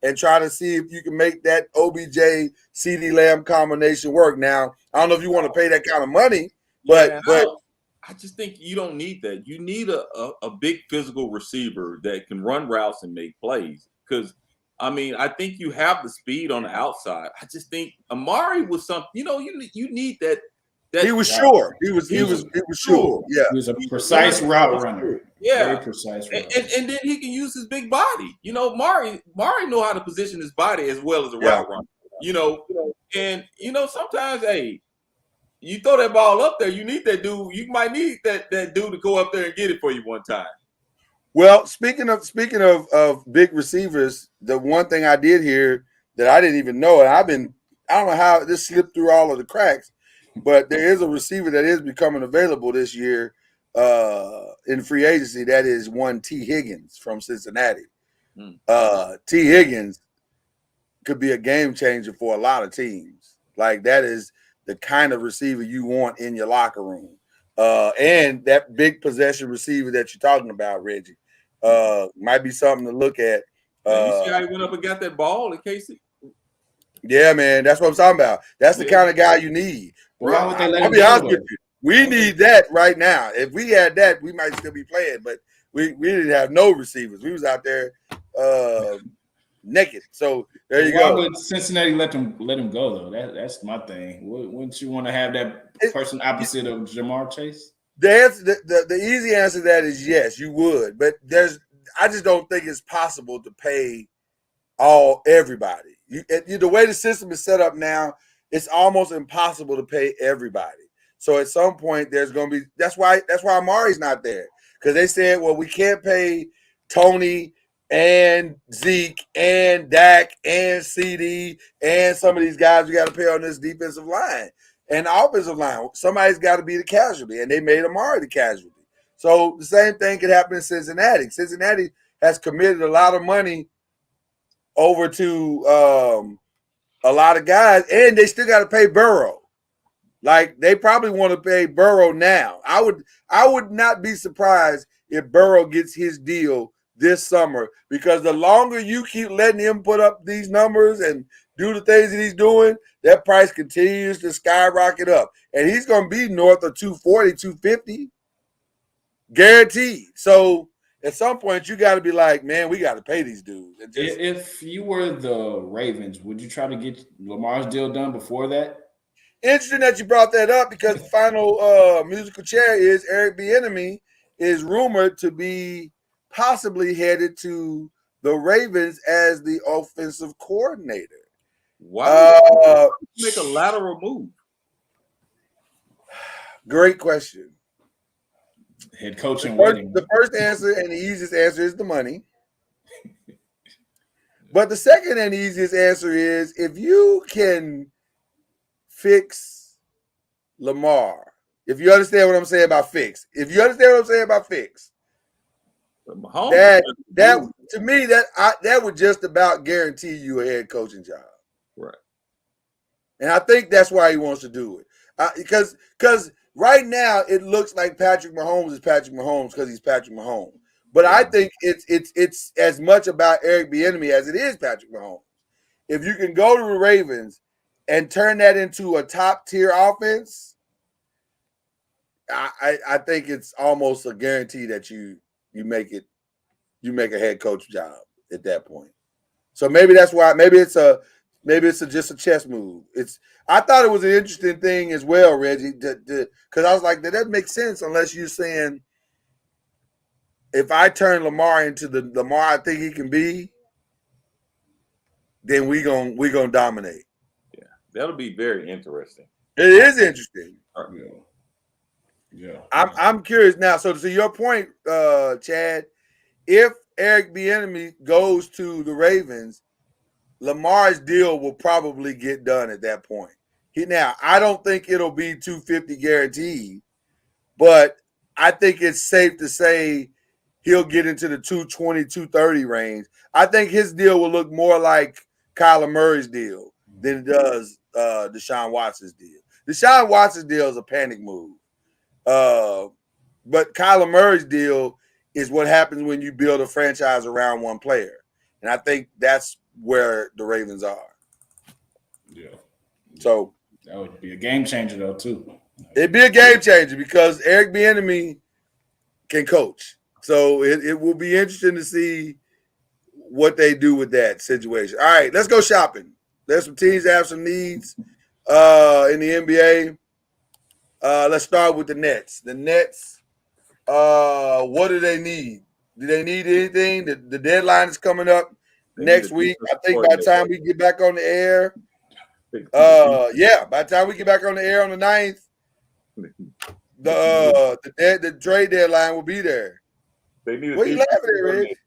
and try to see if you can make that OBJ CeeDee Lamb combination work. Now, I don't know if you want to pay that kind of money, but I just think you don't need that. You need a big physical receiver that can run routes and make plays. Because I think you have the speed on the outside. I just think Amari was something. You need that. He was sure. He was sure. Yeah, he was a precise route runner. Yeah, very precise route. And then he can use his big body. Mari know how to position his body as well as a route runner. And sometimes, hey, you throw that ball up there, you need that dude. You might need that dude to go up there and get it for you one time. Well, speaking of big receivers, the one thing I did hear that I didn't even know, and I don't know how this slipped through all of the cracks, but there is a receiver that is becoming available this year in free agency. That is one T. Higgins from Cincinnati. T. Higgins could be a game changer for a lot of teams. Like that is the kind of receiver you want in your locker room. And that big possession receiver that you're talking about, Reggie, might be something to look at. You see how he went up and got that ball in Casey? Yeah, man, that's what I'm talking about. That's the kind of guy you need. Why would they let I'll him be go, honest though? with you. We need that right now. If we had that, we might still be playing, but we didn't have no receivers. We was out there naked. So there you go. Why would Cincinnati let him go though? That's my thing. Wouldn't you want to have that person opposite of Jamar Chase? The easy answer to that is yes, you would. But I just don't think it's possible to pay everybody. The way the system is set up now, it's almost impossible to pay everybody. So at some point, there's going to be. That's why Amari's not there, because they said, well, we can't pay Tony and Zeke and Dak and CD and some of these guys we got to pay on this defensive line and offensive line. Somebody's got to be the casualty, and they made Amari the casualty. So the same thing could happen in Cincinnati. Cincinnati has committed a lot of money over to a lot of guys, and they still got to pay Burrow. Like they probably want to pay Burrow now. I would not be surprised if Burrow gets his deal this summer, because the longer you keep letting him put up these numbers and do the things that he's doing, that price continues to skyrocket up. And he's going to be north of 240, 250, guaranteed. So at some point, you got to be like, man, we got to pay these dudes. If you were the Ravens, would you try to get Lamar's deal done before that? Interesting that you brought that up, because the final musical chair is Eric Bieniemy is rumored to be possibly headed to the Ravens as the offensive coordinator. Why make a lateral move? Great question. Head coach and the first answer and the easiest answer is the money. But the second and easiest answer is, if you can fix Lamar, if you understand what I'm saying about fix, that to me that would just about guarantee you a head coaching job, right? And I think that's why he wants to do it, because right now it looks like Patrick Mahomes is Patrick Mahomes because he's Patrick Mahomes. But I think it's as much about Eric Bieniemy as it is Patrick Mahomes. If you can go to the Ravens and turn that into a top tier offense, I think it's almost a guarantee that you make a head coach job at that point. So maybe that's why. Maybe it's just a chess move. I thought it was an interesting thing as well, Reggie, because I was like, that doesn't make sense unless you're saying if I turn Lamar into the Lamar I think he can be, then we gonna dominate. Yeah, that'll be very interesting. It is interesting. Yeah. I'm curious now. So to your point, Chad, if Eric Bieniemy goes to the Ravens, Lamar's deal will probably get done at that point. Now, I don't think it'll be 250 guaranteed, but I think it's safe to say he'll get into the 220, 230 range. I think his deal will look more like Kyler Murray's deal than it does Deshaun Watson's deal. Deshaun Watson's deal is a panic move. But Kyler Murray's deal is what happens when you build a franchise around one player. And I think that's where the Ravens are. Yeah. So that would be a game changer, though, too. It'd be a game changer because Eric Bieniemy can coach. So it will be interesting to see what they do with that situation. All right, let's go shopping. There's some teams that have some needs in the NBA. Let's start with the Nets. The Nets, what do they need? Do they need anything? The deadline is coming up next week. I think by the time we get back on the air, by the time we get back on the air on the 9th, the trade deadline will be there. They need what are you laughing at, Rich?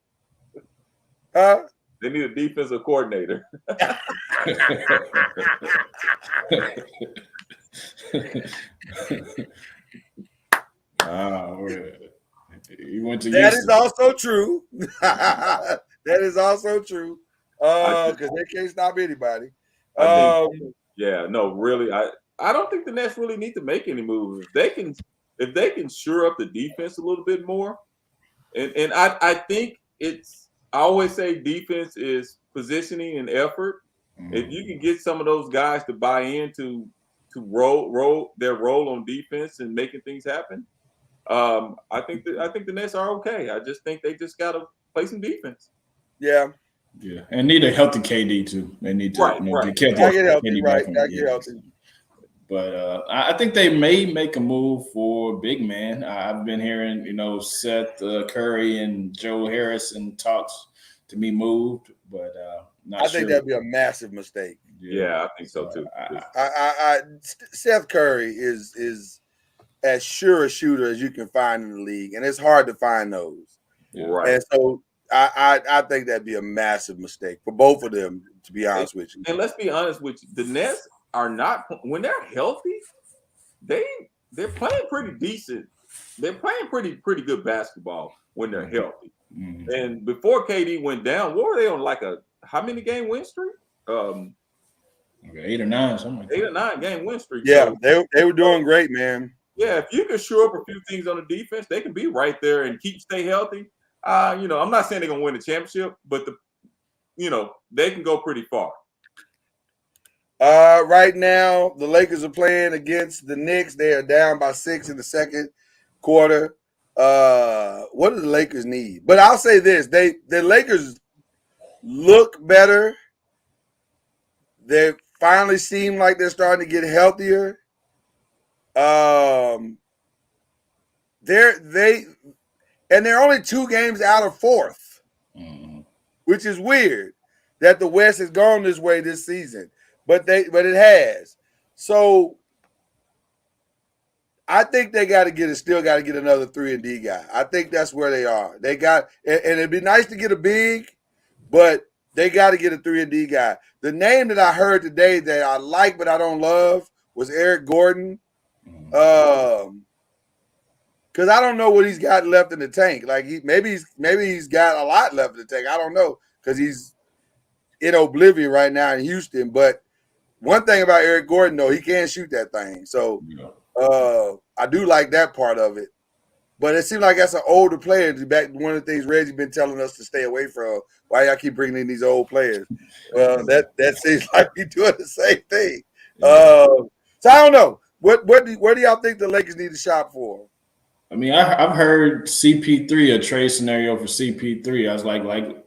Huh? They need a defensive coordinator. You went to that is also true. That is also true. Because they can't stop anybody. Really, I don't think the Nets really need to make any moves. If they can shore up the defense a little bit more, and I think I always say defense is positioning and effort. Mm-hmm. If you can get some of those guys to buy into roll their role on defense and making things happen, I think the Nets are okay. I just think they just got to play some defense. Yeah. Yeah, and need a healthy KD too. They need to get healthy, right? Get healthy. But I think they may make a move for big man. I've been hearing, Seth Curry and Joe Harrison talks to be moved, but I think that'd be a massive mistake. Yeah, I think so too. Seth Curry is as sure a shooter as you can find in the league, and it's hard to find those. Yeah. Right. And so I think that'd be a massive mistake for both of them, to be honest with you. And let's be honest with you, the Nets are not, when they're healthy, they're playing pretty decent. They're playing pretty good basketball when they're healthy. Mm-hmm. And before KD went down, what were they on, like a how many game win streak? 8 or 9, something like that. 8 or 9 game win streak. Yeah, they were doing great, man. Yeah, if you can shore up a few things on the defense, they can be right there and stay healthy. I'm not saying they're gonna win the championship, but they can go pretty far. Right now, the Lakers are playing against the Knicks. They are down by 6 in the second quarter. What do the Lakers need? But I'll say this: the Lakers look better. They finally seem like they're starting to get healthier. They're only 2 games out of 4th, which is weird that the West has gone this way this season, but it has. So I think they still got to get another 3-and-D guy. I think that's where they are. And it'd be nice to get a big, but they got to get a 3-and-D guy. The name that I heard today that I like but I don't love was Eric Gordon. Because I don't know what he's got left in the tank. Like maybe he's got a lot left in the tank. I don't know because he's in oblivion right now in Houston. But one thing about Eric Gordon, though, he can shoot that thing. So I do like that part of it. But it seems like that's an older player. One of the things Reggie's been telling us to stay away from. Why y'all keep bringing in these old players? That seems like we're doing the same thing. So I don't know. Where do y'all think the Lakers need to shop for? I mean, I've heard CP3, a trade scenario for CP3. I was like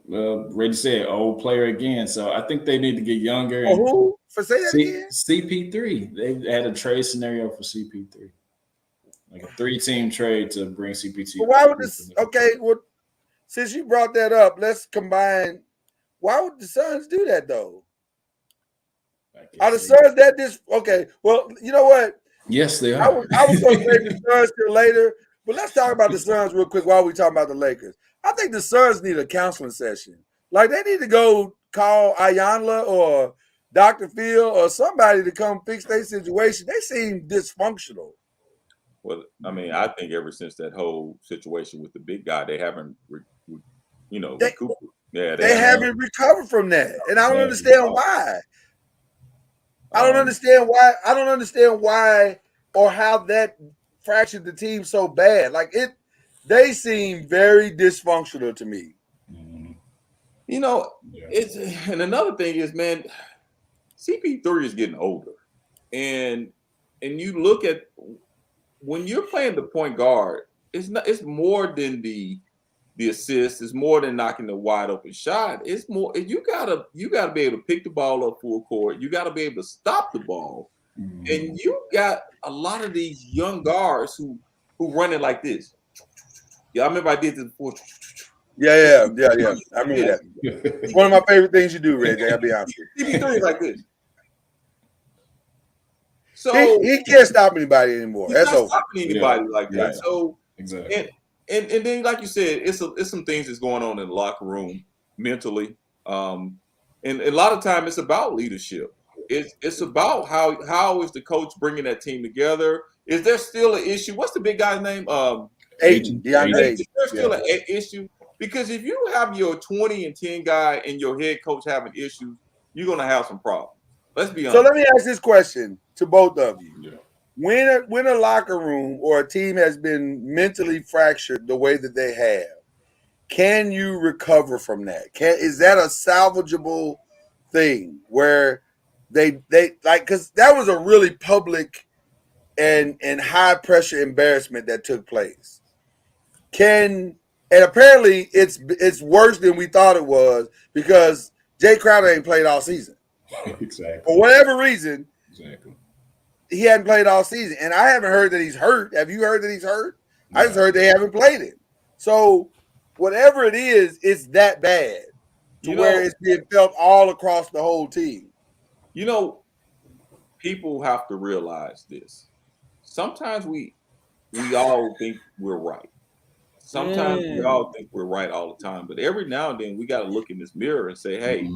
Reggie said, old player again. So I think they need to get younger. Oh, who? For say that again? CP3. They had a trade scenario for CP3, like a 3-team trade to bring CP3. But why would this? Okay, well, since you brought that up, let's combine. Why would the Suns do that though? Are the Suns that okay? Well, you know what? Yes, they are. I was going to save the Suns till later, but let's talk about the Suns real quick while we talk about the Lakers. I think the Suns need a counseling session. Like they need to go call Ayanla or Dr. Phil or somebody to come fix their situation. They seem dysfunctional. Well, I mean, I think ever since that whole situation with the big guy, they haven't, recouped. Yeah, they haven't recovered from that, and I don't understand why. I don't understand why or how that fractured the team so bad. Like they seem very dysfunctional to me. It's and another thing is, man, CP3 is getting older, and you look at when you're playing the point guard, it's more than the assist, it's more than knocking the wide open shot. It's more you gotta be able to pick the ball up full court. You gotta be able to stop the ball. And you got a lot of these young guards who run it like this. Yeah, I remember I did this before. Yeah. I mean that. It's one of my favorite things you do, Reggie. I'll be honest with you. CP3 is like this. So he can't stop anybody anymore. That's not stopping anybody like that. So exactly. And then, like you said, it's some things that's going on in the locker room mentally, and a lot of time it's about leadership. It's about how is the coach bringing that team together? Is there still an issue? What's the big guy's name? Ayton. DeAndre. Is there still an issue? Because if you have your 20-10 guy and your head coach having issues, you're gonna have some problems. Let's be honest. So let me ask this question to both of you. Yeah. When a locker room or a team has been mentally fractured the way that they have, can you recover from that? Is that a salvageable thing where they like, because that was a really public and high pressure embarrassment that took place. And apparently it's worse than we thought it was because Jay Crowder ain't played all season. Exactly. For whatever reason. Exactly. He hadn't played all season, and I haven't heard that he's hurt. Have you heard that he's hurt? No. I just heard they haven't played him. So whatever it is, it's that bad to where it's being felt all across the whole team. People have to realize this. Sometimes we all think we're right. Sometimes we all think we're right all the time, but every now and then we got to look in this mirror and say, hey,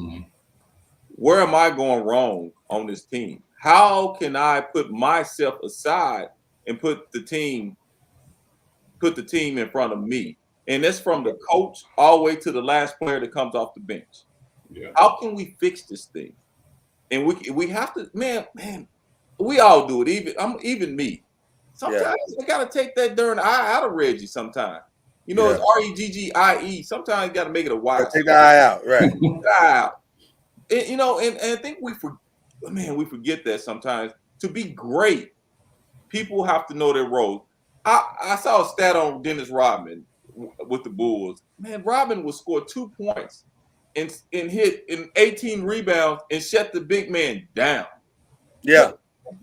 where am I going wrong on this team? How can I put myself aside and put the team in front of me? And that's from the coach all the way to the last player that comes off the bench. Yeah. How can we fix this thing? And we have to, man, we all do it. Even me. Sometimes I gotta take that darn eye out of Reggie. Sometimes, it's Reggie. Sometimes you gotta make it a Y. Take the eye out, right? Eye out. And I think we forget that sometimes. To be great, people have to know their role. I saw a stat on Dennis Rodman with the Bulls. Man, Rodman would score 2 points and hit in 18 rebounds and shut the big man down. Yeah.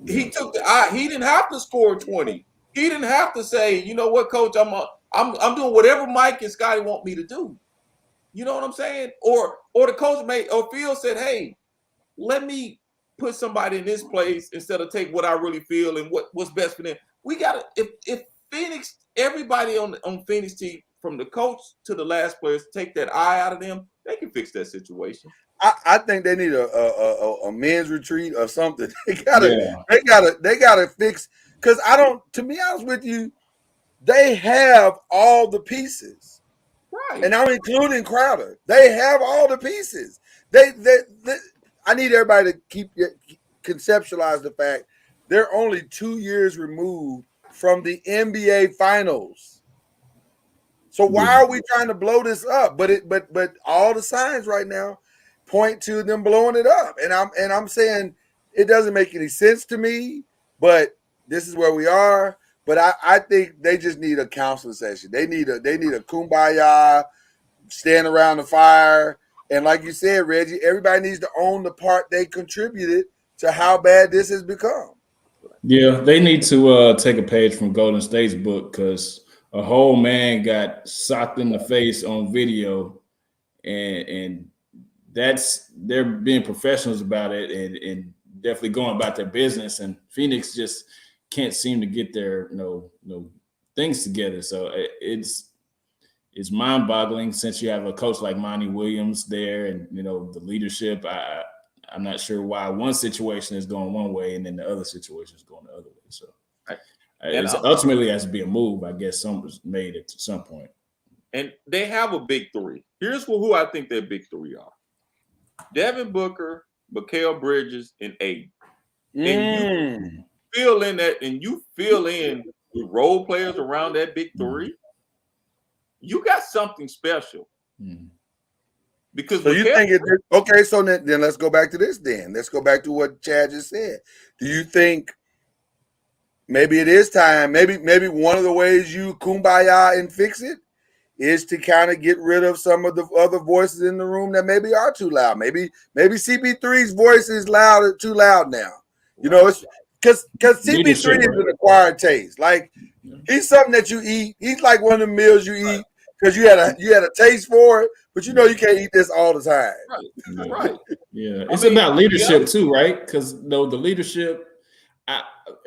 He took he didn't have to score 20. He didn't have to say, you know what, coach, I'm doing whatever Mike and Scotty want me to do. You know what I'm saying? Or the coach or Phil said, hey, let me put somebody in this place instead of take what I really feel and what's best for them. We got to, if Phoenix, everybody on Phoenix team, from the coach to the last players, take that eye out of them, they can fix that situation. I think they need a men's retreat or something. They gotta fix, because to be honest with you, they have all the pieces. Right. And I'm including Crowder. They have all the pieces. I need everybody to conceptualize the fact they're only 2 years removed from the NBA Finals. So why are we trying to blow this up? But all the signs right now point to them blowing it up. And I'm saying it doesn't make any sense to me, but this is where we are. But I think they just need a counseling session. They need a kumbaya, stand around the fire. And like you said, Reggie, everybody needs to own the part they contributed to how bad this has become. Yeah, they need to take a page from Golden State's book, because a whole man got socked in the face on video, and that's they're being professionals about it and definitely going about their business. And Phoenix just can't seem to get their things together. So it's mind-boggling, since you have a coach like Monty Williams there, and the leadership. I'm not sure why one situation is going one way and then the other situation is going the other way. So ultimately has to be a move. I guess something was made at some point. And they have a big three. Here's who I think their big three are: Devin Booker, Mikal Bridges, and Aiden. And you fill in that, and you fill in the role players around that big three. You got something special. Because so you think okay? So then let's go back to this. Then let's go back to what Chad just said. Do you think maybe it is time? Maybe one of the ways you kumbaya and fix it is to kind of get rid of some of the other voices in the room that maybe are too loud. Maybe CP3's voice is too loud now. It's because CP3 is an acquired taste. Like he's something that you eat. He's like one of the meals you eat because you had a taste for it, but you can't eat this all the time. Right. Yeah, it's about leadership too, right? Because the leadership.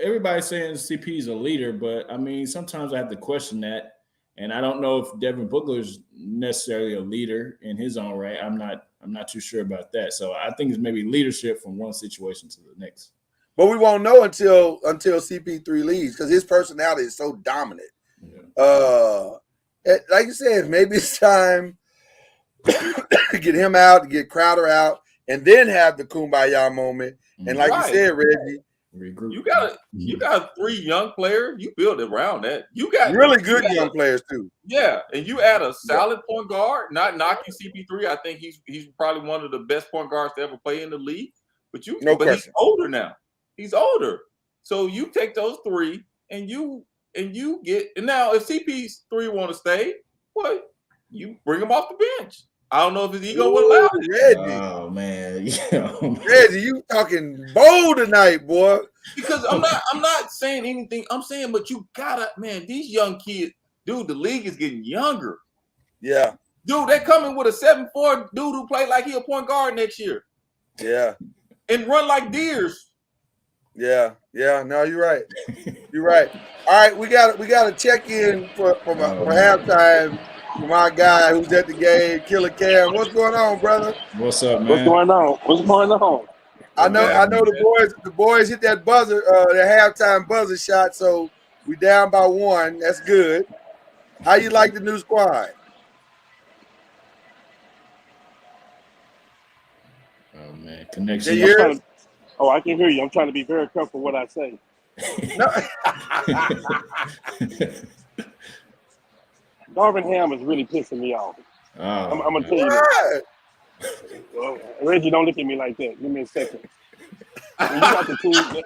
Everybody's saying CP is a leader, but I mean sometimes I have to question that. And I don't know if Devin Booker is necessarily a leader in his own right. I'm not too sure about that. So I think it's maybe leadership from one situation to the next. But we won't know until CP3 leaves, because his personality is so dominant. Yeah. Like you said, maybe it's time to get him out, to get Crowder out, and then have the kumbaya moment. And like you said, Reggie, regroup. You got three young players. You build around that. You got really good young players too. Yeah, and you add a solid point guard. Not knocking CP3. I think he's probably one of the best point guards to ever play in the league. But he's older now. He's older. So you take those three and you get. And now if CP3 want to stay, you bring him off the bench. I don't know if his ego will allow it. Reggie. Oh man, Reggie, you talking bold tonight, boy. Because I'm not saying anything. I'm saying, but you gotta, man. These young kids, dude. The league is getting younger. Yeah, dude. They're coming with a 7'4" dude who play like he a point guard next year. Yeah, and run like deers. Yeah. No, you're right. You're right. All right, we got to check in for halftime. My guy who's at the game, Killer Cam. What's going on, brother? What's up, man? What's going on? I know the boys hit that buzzer, the halftime buzzer shot, so we down by 1. That's good. How you like the new squad? Oh man, connection. I can hear you. I'm trying to be very careful what I say. Darvin Ham is really pissing me off. I'm gonna tell you that. Reggie, don't look at me like that. Give me a second.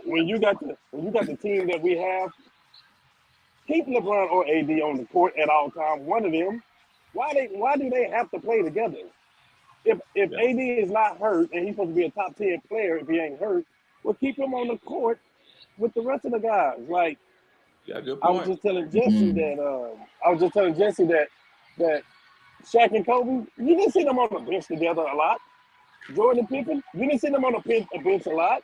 When you got the team that we have, keep LeBron or AD on the court at all times. One of them. Why do they have to play together? If AD is not hurt and he's supposed to be a top 10 player, if he ain't hurt, we'll keep him on the court with the rest of the guys. Like, good point. I was just telling Jesse that Shaq and Kobe, you didn't see them on the bench together a lot. Jordan and Pippen, you didn't see them on a bench a lot.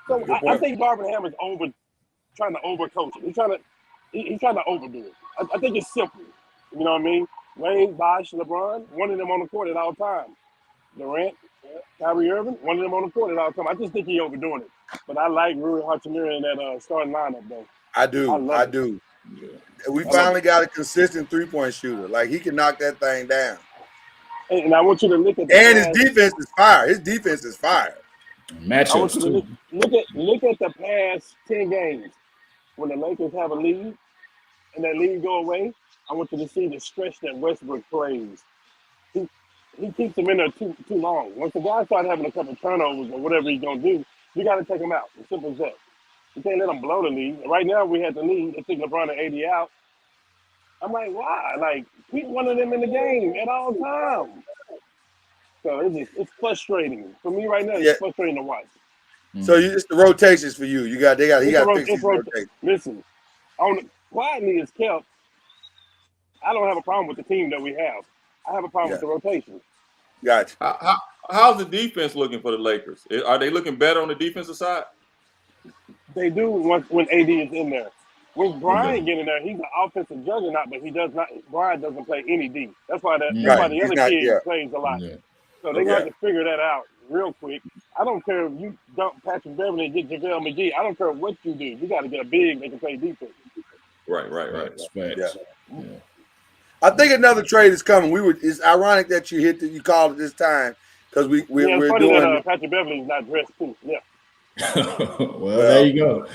So I think Darvin Ham is trying to overcoach it. He's trying to overdo it. I think it's simple. You know what I mean? Wade, Bosh, LeBron, one of them on the court at all times. Durant, Kyrie Irving, one of them on the court at all times. I just think he's overdoing it. But I like Rui Hachimura in that starting lineup, though. I do. Yeah. We finally got a consistent three-point shooter. Like, he can knock that thing down. And I want you to look at his defense is fire. His defense is fire. Matchups too. Look at the past 10 games. When the Lakers have a lead and that lead go away, I want you to see the stretch that Westbrook plays. He keeps them in there too long. Once the guy starts having a couple turnovers or whatever he's gonna do, you got to take him out. As simple as that. You can't let them blow the lead. Right now, we had the lead. They took LeBron and AD out. I'm like, why? Like, keep one of them in the game at all times. So it's frustrating for me right now. It's frustrating to watch. So it's the rotations for you. He got to fix these rotations. Listen, quietly as kept. I don't have a problem with the team that we have. I have a problem with the rotation. Gotcha. How's the defense looking for the Lakers? Are they looking better on the defensive side? They do when AD is in there. When Brian get in there, he's an offensive juggernaut, but he does not. Brian doesn't play any D. That's why that's why the other kid plays a lot. Yeah. So they're going to figure that out real quick. I don't care if you dump Patrick Beverly and get JaVale McGee. I don't care what you do. You got to get a big that can play defense. Right. Yeah. I think another trade is coming. It's ironic that you called it this time because we're funny doing. That Patrick Beverly is not dressed too. Yeah. well, there you go.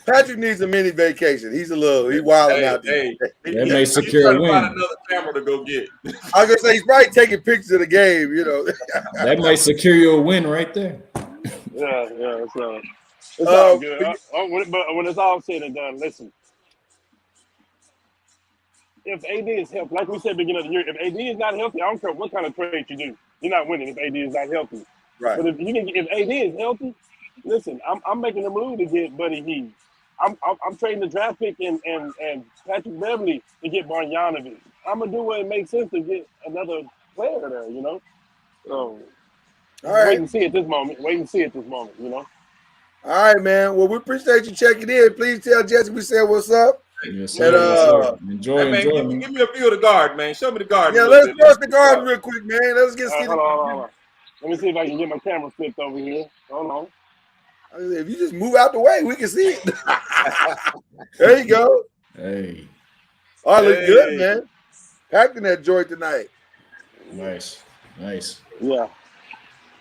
Patrick needs a mini vacation. He's wilding out there. That may secure a win. Find another camera to go get. I was gonna say he's probably taking pictures of the game. That might secure you a win right there. Yeah. It's all good. But when it's all said and done, listen. If AD is healthy, like we said at the beginning of the year, if AD is not healthy, I don't care what kind of trade you do, you're not winning if AD is not healthy. Right. But if AD is healthy, listen, I'm making a move to get Buddy Hield. I'm trading the draft pick and Patrick Beverly to get Barjanovic. I'm gonna do what it makes sense to get another player there, So all right. Wait and see at this moment, All right, man. Well, we appreciate you checking in. Please tell Jesse we said what's up. Yes, sir. Enjoy, man, give me a view of the guard, man. Show me the guard. Yeah, let's cross the guard real quick, man. Let's get see hold on. Let me see if I can get my camera flipped over here. Hold on. If you just move out the way, we can see it. There you go. Hey. Oh, look good, man. Packing that joint tonight. Nice. Yeah.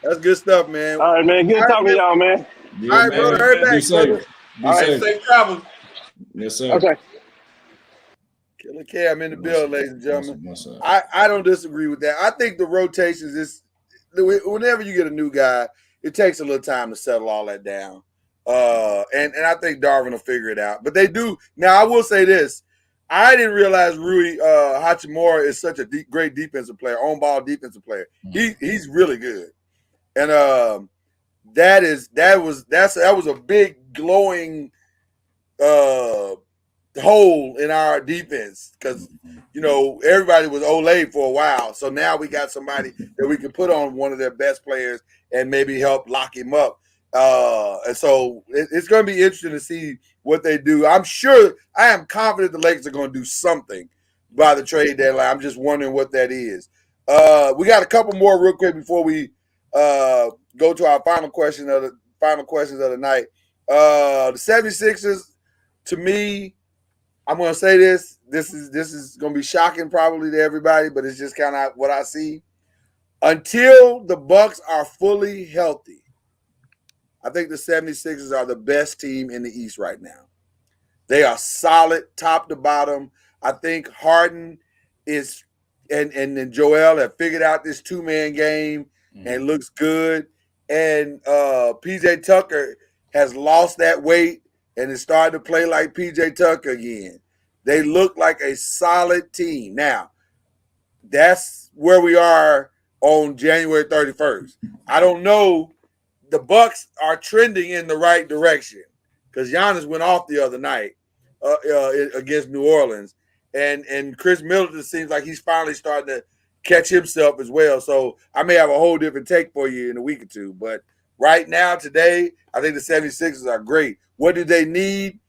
That's good stuff, man. All right, man. Good talking to y'all, man. Yeah, all right, man. Brother. Hurry back. Be safe. All right, safe travels. Yes, sir. Okay. Killer Cam in the building, ladies and gentlemen. I don't disagree with that. I think the rotations is whenever you get a new guy, it takes a little time to settle all that down. And I think Darvin will figure it out. But they do. Now, I will say this. I didn't realize Rui Hachimura is such a great defensive player, on-ball defensive player. He's really good. And that was a big glowing hole in our defense because everybody was Olay for a while. So now we got somebody that we can put on one of their best players and maybe help lock him up. And so it's going to be interesting to see what they do. I am confident the Lakers are going to do something by the trade deadline. I'm just wondering what that is. We got a couple more real quick before we go to our final questions of the night. The 76ers, to me, I'm going to say this. This is going to be shocking probably to everybody, but it's just kind of what I see. Until the Bucks are fully healthy, I think the 76ers are the best team in the East right now. They are solid top to bottom. I think Harden is and Joel have figured out this two-man game and looks good. And PJ Tucker has lost that weight and is starting to play like PJ Tucker again. They look like a solid team. Now, that's where we are on January 31st. I don't know. The Bucks are trending in the right direction because Giannis went off the other night against New Orleans. And Chris Middleton seems like he's finally starting to catch himself as well. So I may have a whole different take for you in a week or two. But right now, today, I think the 76ers are great. What do they need?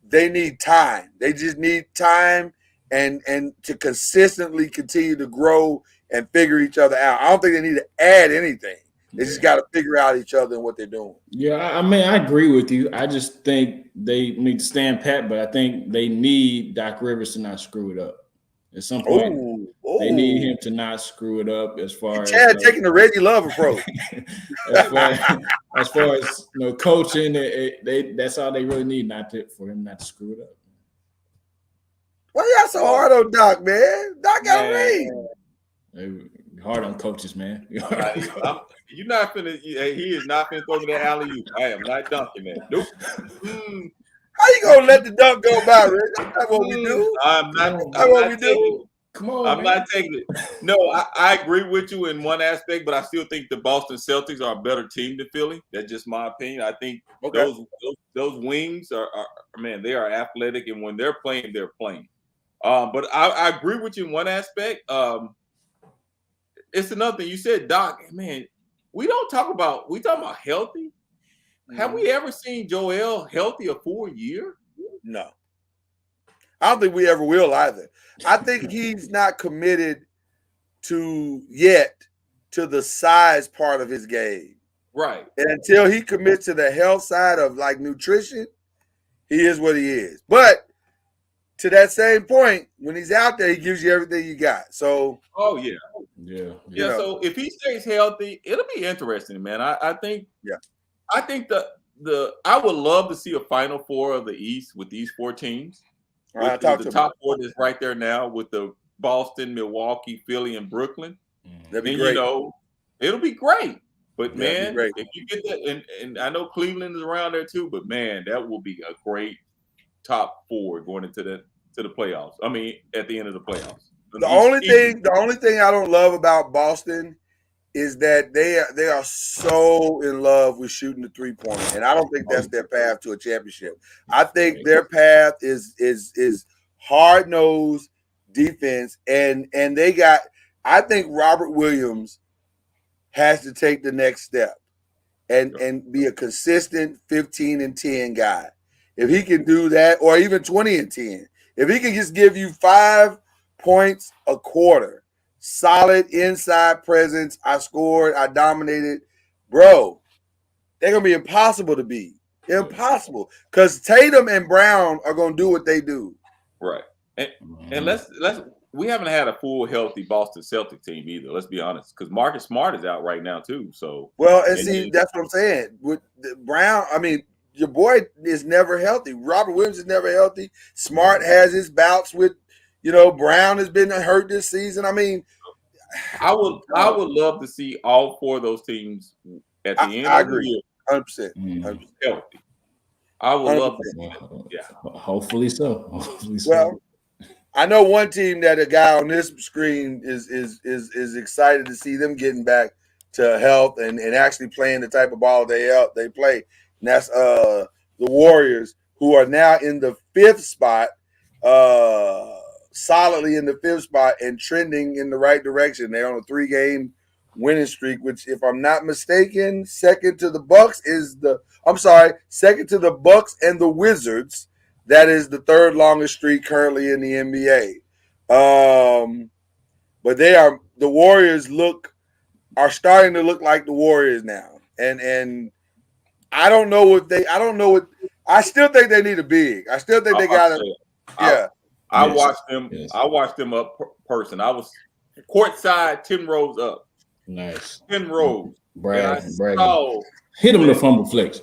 They need time. They just need time and to consistently continue to grow and figure each other out. I don't think they need to add anything. They just got to figure out each other and what they're doing. Yeah, I mean, I agree with you. I just think they need to stand pat, but I think they need Doc Rivers to not screw it up. At some point, they need him to not screw it up as far as Chad taking the Reggie Love approach. as far as coaching, that's all they really need, for him not to screw it up. Why y'all so hard on Doc, man? Doc got a ring. You're hard on coaches, man. You're not finna. He is not finna throw me that alley-oop. I am not dunking that. Nope. How you gonna let the dunk go by, Rick? That's not what we do. I'm not. That's what we do. Come on, I'm not taking it. No, I agree with you in one aspect, but I still think the Boston Celtics are a better team than Philly. That's just my opinion. I think those wings are man, they are athletic, and when they're playing, they're playing. But I agree with you in one aspect. It's another thing you said, Doc. Man, we talk about healthy. Have we ever seen Joel healthy a full year? No. I don't think we ever will either. I think he's not committed to the size part of his game. Right. And until he commits to the health side of like nutrition, he is what he is. But to that same point, when he's out there, he gives you everything you got. So yeah. So if he stays healthy, it'll be interesting, man. I think I would love to see a Final Four of the East with these 4 teams. The top 4 is right there now with the Boston, Milwaukee, Philly, and Brooklyn. That'd be great. It'll be great. But man, if you get that, and I know Cleveland is around there too, but man, that will be a great top 4 going into the playoffs. I mean, at the end of the playoffs. The only thing I don't love about Boston is that they are so in love with shooting the 3-pointer, and I don't think that's their path to a championship. I think their path is hard-nosed defense, and they got. I think Robert Williams has to take the next step and be a consistent 15-10 guy. If he can do that, or even 20-10, if he can just give you 5 points a quarter, solid inside presence, I scored, I dominated, bro, they're going to be impossible to beat. Impossible. Because Tatum and Brown are going to do what they do. Right. And let's we haven't had a full healthy Boston Celtic team either. Let's be honest, because Marcus Smart is out right now too. So that's what I'm saying. With Brown, I mean, your boy is never healthy. Robert Williams is never healthy. Smart has his bouts with, Brown has been hurt this season. I mean, I would love to see all 4 of those teams at the end of the year. 100%. Healthy. I would love to see that. Yeah. Hopefully so. Well, I know one team that a guy on this screen is excited to see them getting back to health and actually playing the type of ball they play. And that's the Warriors, who are now in the 5th spot, solidly in the 5th spot and trending in the right direction. They're on a 3-game winning streak, which, if I'm not mistaken, second to the Bucks and the Wizards. That is the 3rd longest streak currently in the NBA. But the Warriors are starting to look like the Warriors now. And I don't know I still think they need a big. I still think they got to. I watched them. Yes. I watched them up person. I was courtside 10 rows up. Nice. 10 rows. Brad. Hit him with a fumble flex.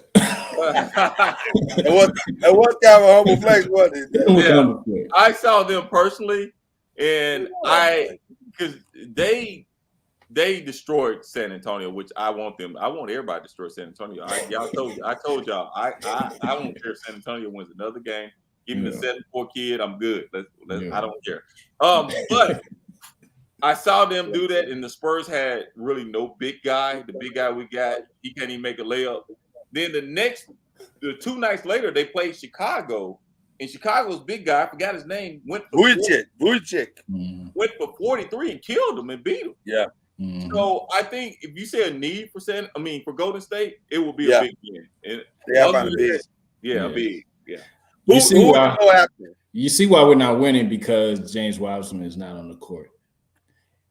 What kind of humble flex was it? I saw them personally, and because they destroyed San Antonio, which I want everybody to destroy San Antonio. I told y'all I don't care if San Antonio wins another game. Give me the 7-4 kid, I'm good. I don't care. But I saw them do that, and the Spurs had really no big guy. The big guy we got, he can't even make a layup. Then the 2 nights later, they played Chicago, and Chicago's big guy, I forgot his name, went for went for 43 and killed him and beat him. Yeah. So I think if you say a need for Golden State, it will be a big win. A big. Yeah. You see why we're not winning, because James Wiseman is not on the court.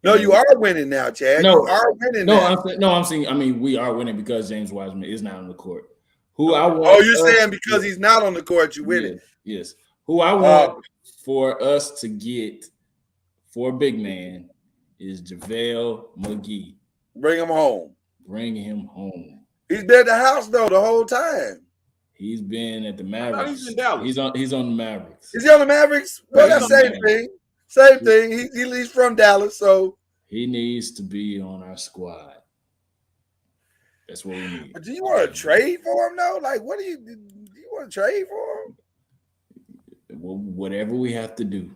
No, you are winning now, Chad. You are winning now. I'm saying. I mean, we are winning because James Wiseman is not on the court. You're saying because he's not on the court, you winning? Yes. Who I want for us to get for a big man is JaVale McGee. Bring him home. He's been at the house though the whole time. He's been at the Mavericks. He's in Dallas. He's on the Mavericks. Is he on the Mavericks? Well, that's same thing. Same thing. He's from Dallas, so He needs to be on our squad. That's what we need. But do you want to trade for him though? Like, do you want to trade for him? Well, whatever we have to do,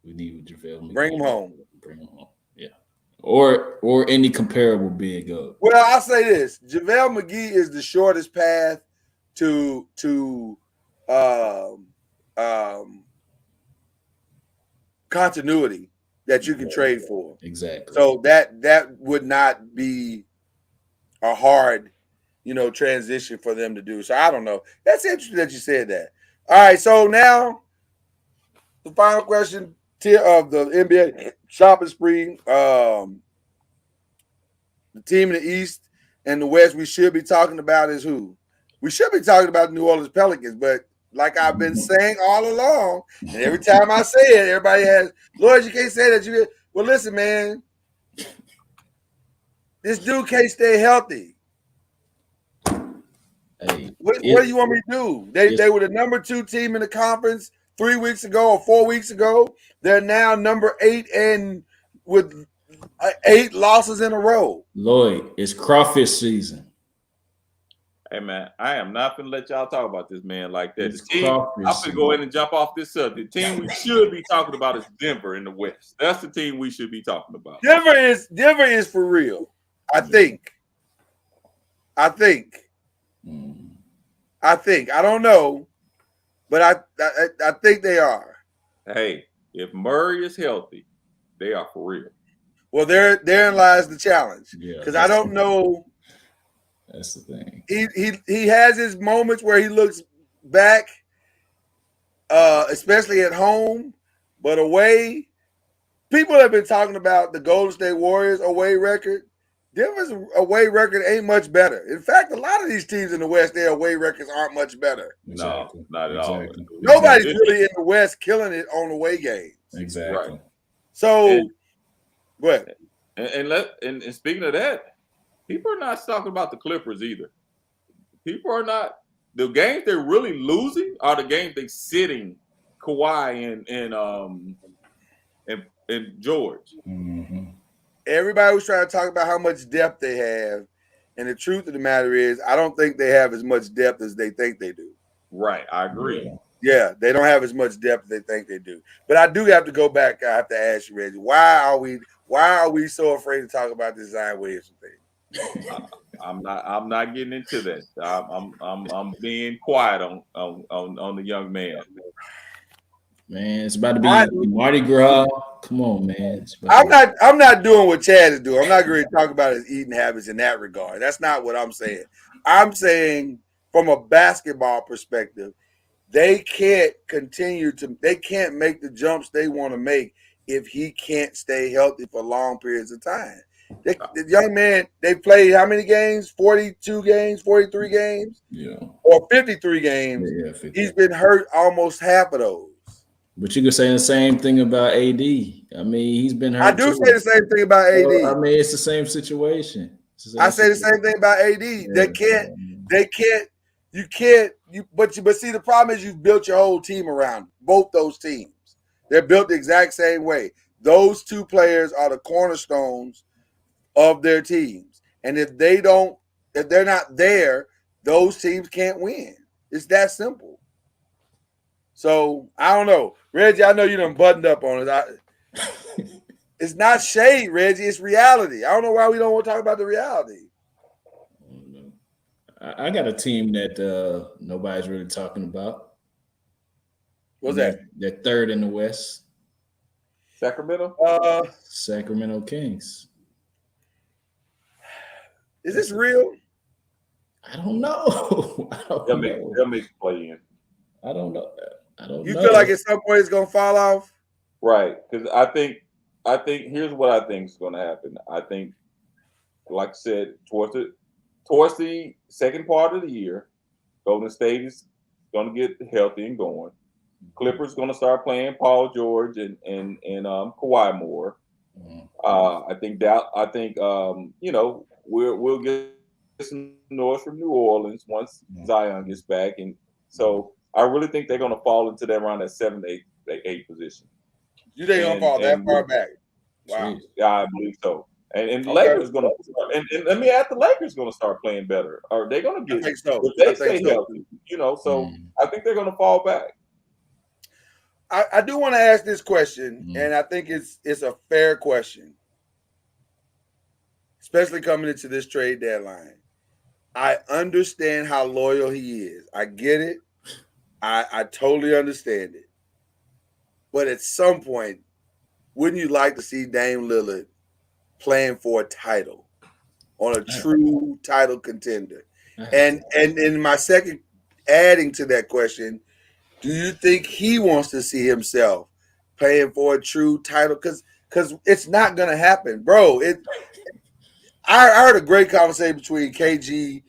we need JaVale McGee. Bring him home. Bring him home. Yeah. Or any comparable big up. Well, I'll say this: JaVale McGee is the shortest path to continuity that you can trade for. Exactly. So that would not be a hard, transition for them to do. So I don't know. That's interesting that you said that. All right. So now the final question of the NBA shopping spree. The team in the East and the West we should be talking about is who? We should be talking about the New Orleans Pelicans, but like I've been saying all along, and every time I say it, everybody has, Lord, you can't say that. Well, listen, man. This dude can't stay healthy. Hey, what do you want me to do? They were the number 2 team in the conference 3 weeks ago or 4 weeks ago. They're now number 8 and with 8 losses in a row. Lloyd, it's crawfish season. Hey man, I am not gonna let y'all talk about this man like that. It's The team, I'm gonna go in and jump off this subject. The team we should be talking about is Denver in the West. That's the team we should be talking about. Denver is for real. I think. I don't know, but I think they are. Hey, if Murray is healthy, they are for real. Well, therein lies the challenge. Because I don't know. That's the thing. He has his moments where he looks back, especially at home, but away. People have been talking about the Golden State Warriors away record. Denver's away record ain't much better. In fact, a lot of these teams in the West, their away records aren't much better. Exactly. No, not at all. Nobody's really in the West killing it on away games. Exactly. Right. So, go ahead. And speaking of that, people are not talking about the Clippers either. People are not. The games they're really losing are the games they're sitting Kawhi and George. Mm-hmm. Everybody was trying to talk about how much depth they have, and the truth of the matter is, I don't think they have as much depth as they think they do. Right, I agree. Yeah, they don't have as much depth as they think they do. But I do have to go back. I have to ask you, Reggie, why are we so afraid to talk about this Zion Williamson thing? I'm not getting into that. I'm being quiet on the young man. Man, it's about to be Mardi Gras. Come on, man. I'm not doing what Chad is doing. I'm not going to talk about his eating habits in that regard. That's not what I'm saying. I'm saying from a basketball perspective, they can't make the jumps they want to make if he can't stay healthy for long periods of time. The young man, they played how many games? 42 games, 43 games? Yeah. Or 53 games. Yeah, 50. He's been hurt almost half of those. But you could say the same thing about AD. I mean, he's been hurt. I do say the same thing about AD. Well, I mean, it's the same situation. I say the same thing about AD. Yeah. But see, the problem is you've built your whole team around both those teams. They're built the exact same way. Those two players are the cornerstones of their teams. And if they're not there, those teams can't win. It's that simple. So I don't know. Reggie, I know you done buttoned up on it. It's not shade, Reggie. It's reality. I don't know why we don't want to talk about the reality. I got a team that nobody's really talking about. What's that? They're third in the West. Sacramento? Sacramento Kings. Is this real? I don't know. They'll make the play in. I don't know. You feel like at some point it's gonna fall off? Right. Because I think here's what I think is gonna happen. I think, like I said, towards the second part of the year, Golden State is gonna get healthy and going. Clippers gonna start playing Paul George and Kawhi more. I think we'll get some noise from New Orleans once Zion gets back, and so I really think they're gonna fall into that around that 7, 8 position. You think they're gonna fall that far back? Wow. Yeah, I believe so. And the Lakers going to, and let me add, the Lakers going to start playing better. Are they going to get? I think so. If they I think stay healthy, so I think they're going to fall back. I do want to ask this question, and I think it's a fair question, especially coming into this trade deadline. I understand how loyal he is. I get it. I totally understand it. But at some point, wouldn't you like to see Dame Lillard playing for a title, on a true title contender? And in my second, adding to that question, do you think he wants to see himself playing for a true title? Because it's not going to happen, bro. I heard a great conversation between KG,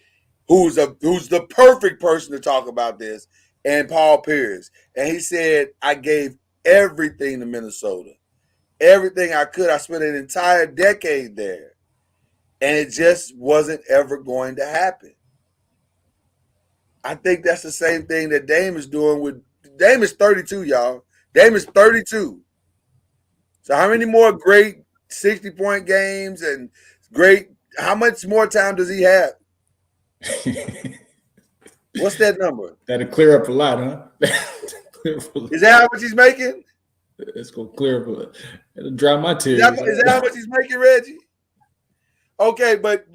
who's the perfect person to talk about this, and Paul Pierce. And he said, I gave everything to Minnesota. Everything I could. I spent an entire decade there. And it just wasn't ever going to happen. I think that's the same thing that Dame is doing with Dame is 32, y'all. Dame is 32. So how many more great 60-point games and great, how much more time does he have? What's that number? That'll clear up a lot, huh? Is that how much he's making? It's gonna clear up a lot. It'll dry my tears. Is that how much he's making, Reggie? Okay, but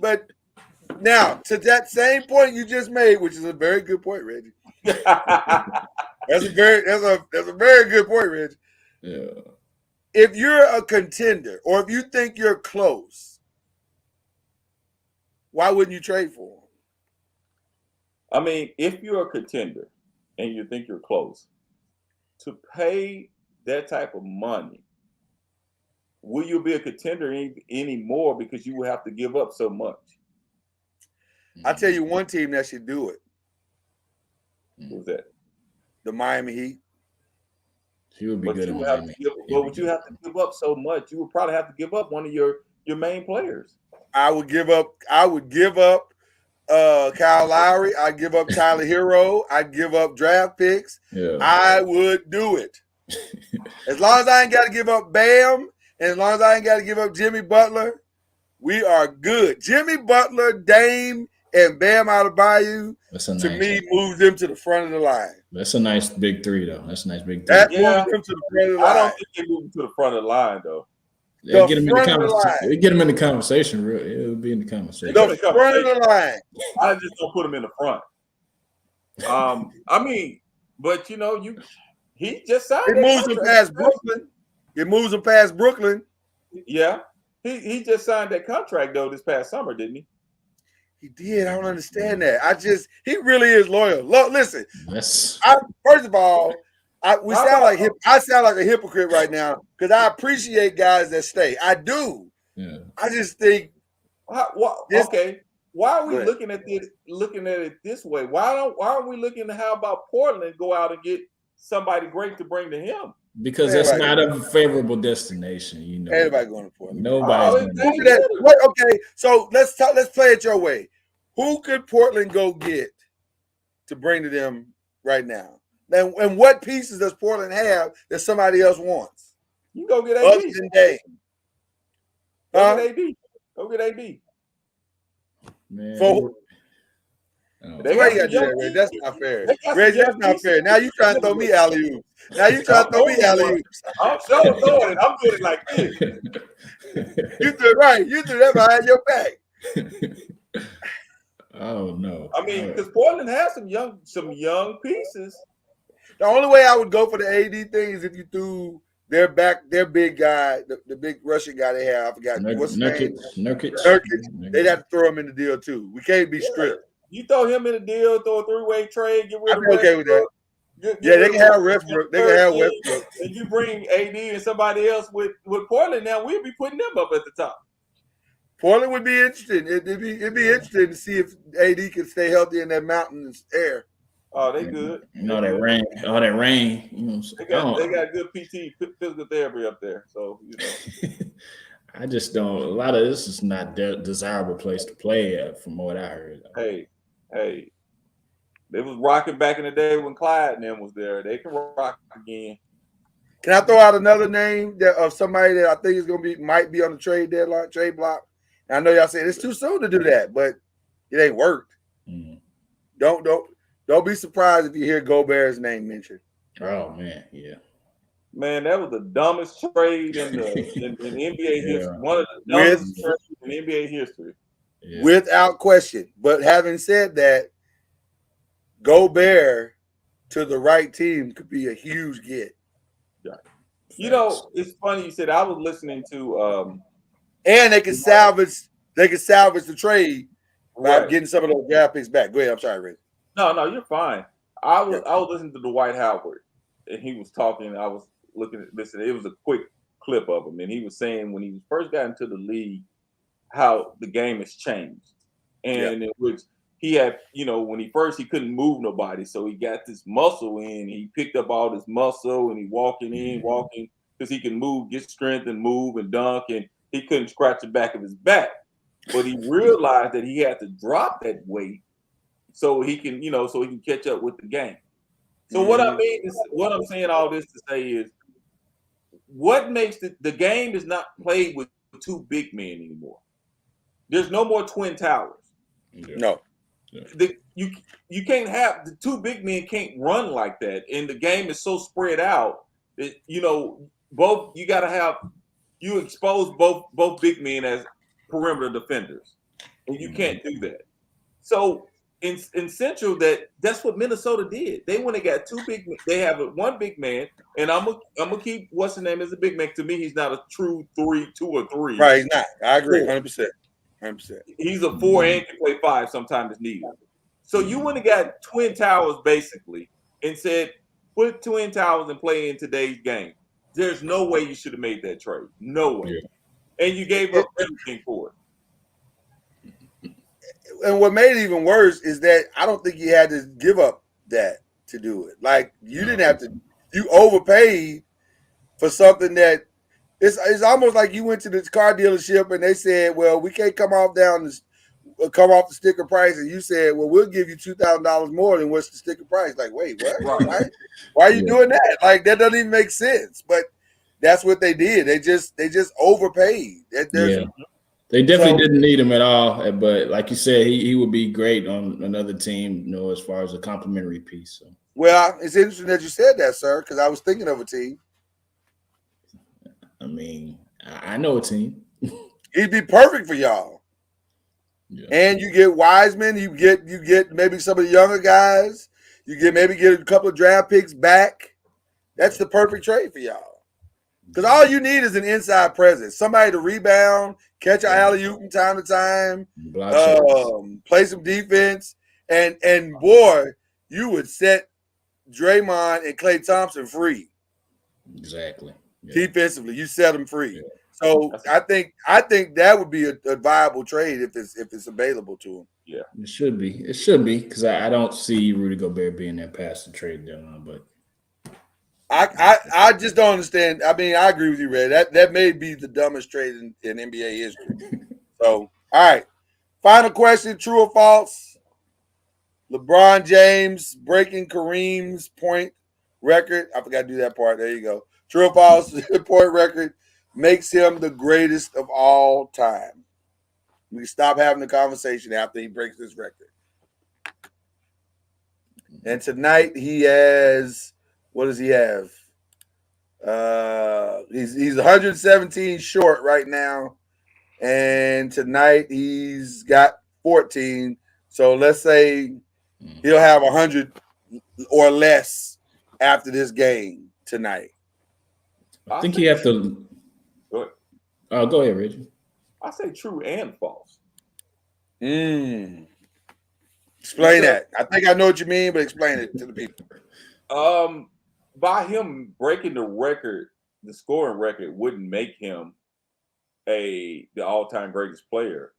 now to that same point you just made, which is a very good point, Reggie. That's a very good point, Reggie. Yeah. If you're a contender, or if you think you're close, why wouldn't you trade for him? I mean, if you're a contender and you think you're close, to pay that type of money, will you be a contender anymore because you will have to give up so much? I'll tell you one team that should do it. Who's that? The Miami Heat. He would be good in Miami. Would you have to give up so much? You would probably have to give up one of your main players. I would give up Kyle Lowry. I'd give up Tyler Hero. I'd give up draft picks. Yeah. I would do it. As long as I ain't got to give up Bam, and as long as I ain't got to give up Jimmy Butler, we are good. Jimmy Butler, Dame, and Bam Adebayo, to me, moves them to the front of the line. That's a nice big three, though. That's a nice big three. That moves them to the front of the line. I don't think they move them to the front of the line, though. Get them in the conversation. It would be in the conversation. The front of the line. I just don't put them in the front. I mean, but he just signed. It moves him past Brooklyn. It moves him past Brooklyn. Yeah, he just signed that contract though this past summer, didn't he? He did. I don't understand that. He really is loyal. Look, listen. Yes. First of all, I sound like a hypocrite right now because I appreciate guys that stay. I do. Yeah. I just think. Okay. Why are we looking at it this way? Why aren't we looking at how about Portland go out and get somebody great to bring to him? Because that's not a favorable destination, Everybody going to Portland. Nobody's going to. Okay, so let's play it your way. Who could Portland go get to bring to them right now? And what pieces does Portland have that somebody else wants? You go get AD. Other than Dame. Go get AD. Man. They got to do that, Red. That's not fair. Reggie, that's not fair. Now you trying to throw me alley-oops. I'm sure throwing it. I'm doing it like this. You threw it right. You threw that behind your back. Oh no. I mean, because Portland has some young pieces. The only way I would go for the AD thing is if you threw their big guy, the big Russian guy they have. I forgot what's his name. Nurkic. They'd have to throw him in the deal too. We can't be stripped. You throw him in the deal, throw a three-way trade, get rid of I'd be okay with that. They can have Westbrook. They can have Westbrook. And you bring AD and somebody else with Portland. Now we'll be putting them up at the top. Portland would be interesting. It'd be interesting to see if AD can stay healthy in that mountainous air. Oh, they good. That rain. They got good PT, physical therapy up there. So I just don't. A lot of this is not desirable place to play at, from what I heard. Hey, they was rocking back in the day when Clyde and them was there. They can rock again. Can I throw out another name of somebody that I think is going to might be on the trade deadline, trade block? And I know y'all saying it's too soon to do that, but it ain't worked. Mm. Don't be surprised if you hear Gobert's name mentioned. Oh man, yeah. Man, that was the dumbest trade in NBA history. One of the dumbest trades in NBA history. Yeah. Without question. But having said that, Gobert to the right team could be a huge get. Yeah. You know, it's funny you said I was listening to and they can salvage the trade by right. getting some of those draft picks back. Go ahead, I'm sorry, Rick. No, you're fine. I was listening to Dwight Howard and he was talking. I was looking at this, and it was a quick clip of him, and he was saying when he first got into the league, how the game has changed, and in which he had, when he couldn't move nobody, so he got this muscle in. He picked up all this muscle, and he walking because he can move, get strength, and move and dunk, and he couldn't scratch the back of his back, but he realized that he had to drop that weight so he can, so he can catch up with the game. So what I mean is, what I'm saying all this to say is, what makes the game is not played with two big men anymore. There's no more twin towers. Yeah. No. You can't have the two big men can't run like that, and the game is so spread out that both you got to have you expose both big men as perimeter defenders, and you can't do that. So in Central, that's what Minnesota did. They went and got two big. They have one big man, and I'm gonna keep what's the name as a big man. To me, he's not a true 2 or 3. Right, he's not. I agree, 100%. 100%. He's a 4 and can play 5 sometimes as needed. So you went and got twin towers basically, and said put twin towers and play in today's game. There's no way you should have made that trade. No way. Yeah. And you gave up everything for it. And what made it even worse is that I don't think you had to give up that to do it. Like you didn't have to. You overpaid for something that it's almost like you went to this car dealership and they said, "Well, we can't come off the sticker price," and you said, "Well, we'll give you $2,000 more than what's the sticker price." Like, wait, what? Right. Why are you doing that? Like that doesn't even make sense. But that's what they did. They just overpaid. They definitely didn't need him at all, but like you said, he would be great on another team, as far as a complimentary piece. So. Well, it's interesting that you said that, sir, because I was thinking of a team. I mean, I know a team. He'd be perfect for y'all. Yeah. And you get Wiseman, you get maybe some of the younger guys, maybe get a couple of draft picks back. That's the perfect trade for y'all. Because all you need is an inside presence, somebody to rebound, catch an alley-oop from time to time, play some defense, and boy, you would set Draymond and Klay Thompson free. Exactly. Defensively, you set them free. Yeah. So I think that would be a viable trade if it's available to him. Yeah, it should be. It should be because I don't see Rudy Gobert being that past the trade deadline, but. I just don't understand. I mean, I agree with you, Red. That may be the dumbest trade in NBA history. So, all right. Final question, true or false? LeBron James breaking Kareem's point record. I forgot to do that part. There you go. True or false? Point record makes him the greatest of all time. We can stop having the conversation after he breaks this record. And tonight he has... What does he have? He's 117 short right now, and tonight he's got 14. So let's say he'll have 100 or less after this game tonight. I think you have to. Go ahead. Go ahead, Reggie. I say true and false. Explain that. I think I know what you mean, but explain it to the people. By him breaking the record, the scoring record wouldn't make him the all-time greatest player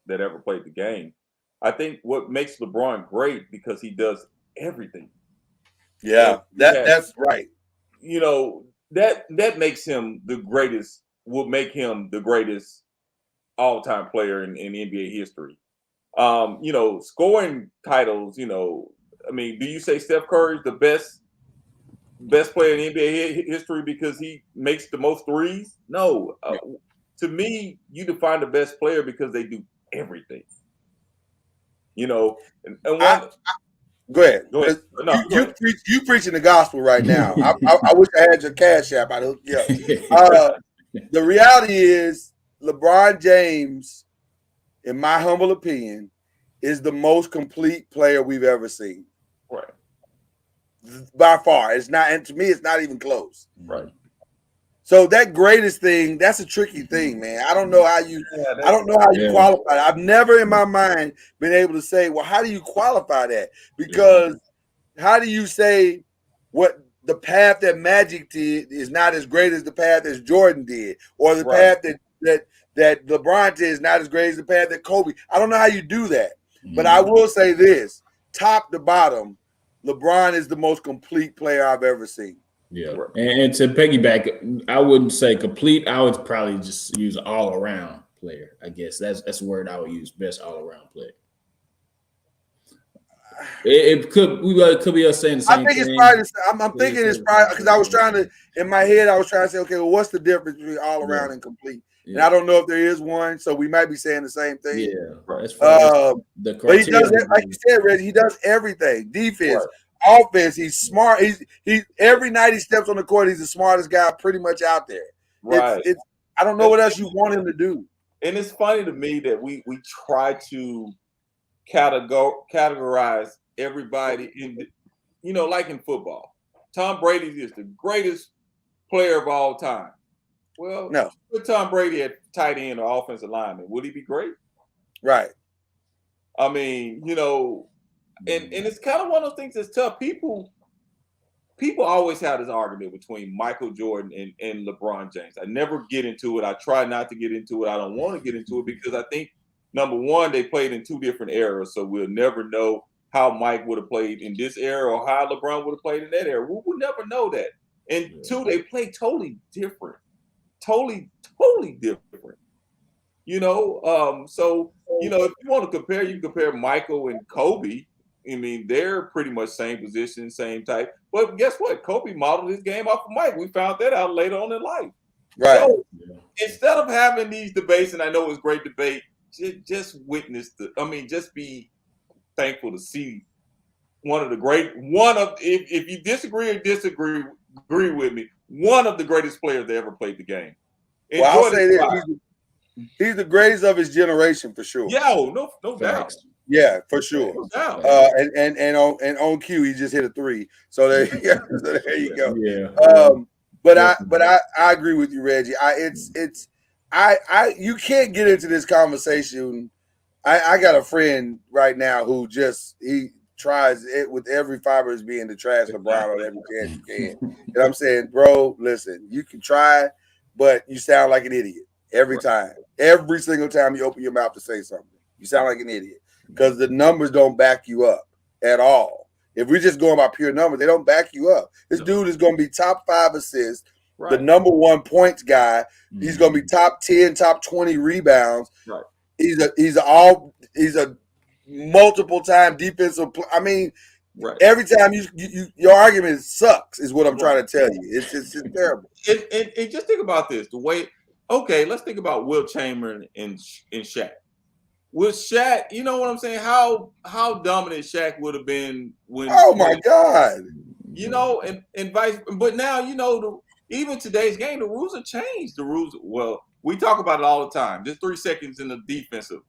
that ever played the game. I think what makes LeBron great because he does everything. Yeah, that's right. That makes him the greatest. Will make him the greatest all-time player in NBA history. Scoring titles. I mean, do you say Steph Curry's the best player in NBA history because he makes the most threes? No. To me, you define the best player because they do everything. You know, and one. Go ahead. Go ahead. No, you preaching the gospel right now. I wish I had your cash app. I'd hook you up. The reality is, LeBron James, in my humble opinion, is the most complete player we've ever seen. Right. By far. It's not, and to me, it's not even close. Right. So that greatest thing, that's a tricky thing, man. I don't know how you qualify it. I've never in my mind been able to say, well, how do you qualify that? Because how do you say what the path that Magic did is not as great as the path as Jordan did, or the path that LeBron did is not as great as the path that Kobe? I don't know how you do that. But I will say this, top to bottom, LeBron is the most complete player I've ever seen. Yeah, and to piggyback, I wouldn't say complete. I would probably just use all around player. I guess that's the word I would use. Best all around player. It could be us saying the same thing. I think it's probably. I'm thinking it's probably because I was trying to in my head. I was trying to say, okay, well, what's the difference between all around and complete? And I don't know if there is one, so we might be saying the same thing. Yeah, right. But he does it, like you said, Reggie. He does everything. Defense. Offense, he's smart. He's every night he steps on the court, he's the smartest guy pretty much out there. Right. It's I don't know what else you want him to do. And it's funny to me that we try to categorize everybody in, like in football. Tom Brady is the greatest player of all time. Well, no. Put Tom Brady at tight end or offensive lineman, would he be great? Right. I mean, and it's kind of one of those things that's tough. People always have this argument between Michael Jordan and LeBron James. I never get into it. I try not to get into it. I don't want to get into it because I think, number one, they played in two different eras, so we'll never know how Mike would have played in this era or how LeBron would have played in that era. We'll never know that. And two, they play totally different. Totally different. So, if you want to compare, you can compare Michael and Kobe. I mean, they're pretty much same position, same type. But guess what? Kobe modeled his game off of Mike. We found that out later on in life. Right. So instead of having these debates, and I know it's great debate, just witness just be thankful to see if you disagree with me, one of the greatest players that ever played the game. Well, I'll say this. He's the greatest of his generation for sure. Yeah, no doubt. Yeah, for sure. No doubt. And on cue, he just hit a 3. So there you go. Yeah. But I agree with you, Reggie. You can't get into this conversation. I got a friend right now who he tries it with every fiber as being to trash LeBron on every chance you can. And I'm saying, bro, listen, you can try, but you sound like an idiot every time. Every single time you open your mouth to say something, you sound like an idiot because the numbers don't back you up at all. If we're just going by pure numbers, they don't back you up. This dude is going to be top 5 assists, the number 1 points guy. He's going to be top 10, top 20 rebounds. Right. He's a multiple time defensive. I mean, every time your argument sucks is what I'm trying to tell you. It's just terrible. And just think about this. Let's think about Wilt Chamberlain and Shaq. With Shaq, you know what I'm saying? How dominant Shaq would have been when. Oh my God! And vice. But now even today's game, the rules have changed. The rules. Well, we talk about it all the time. Just 3 seconds in the defensive.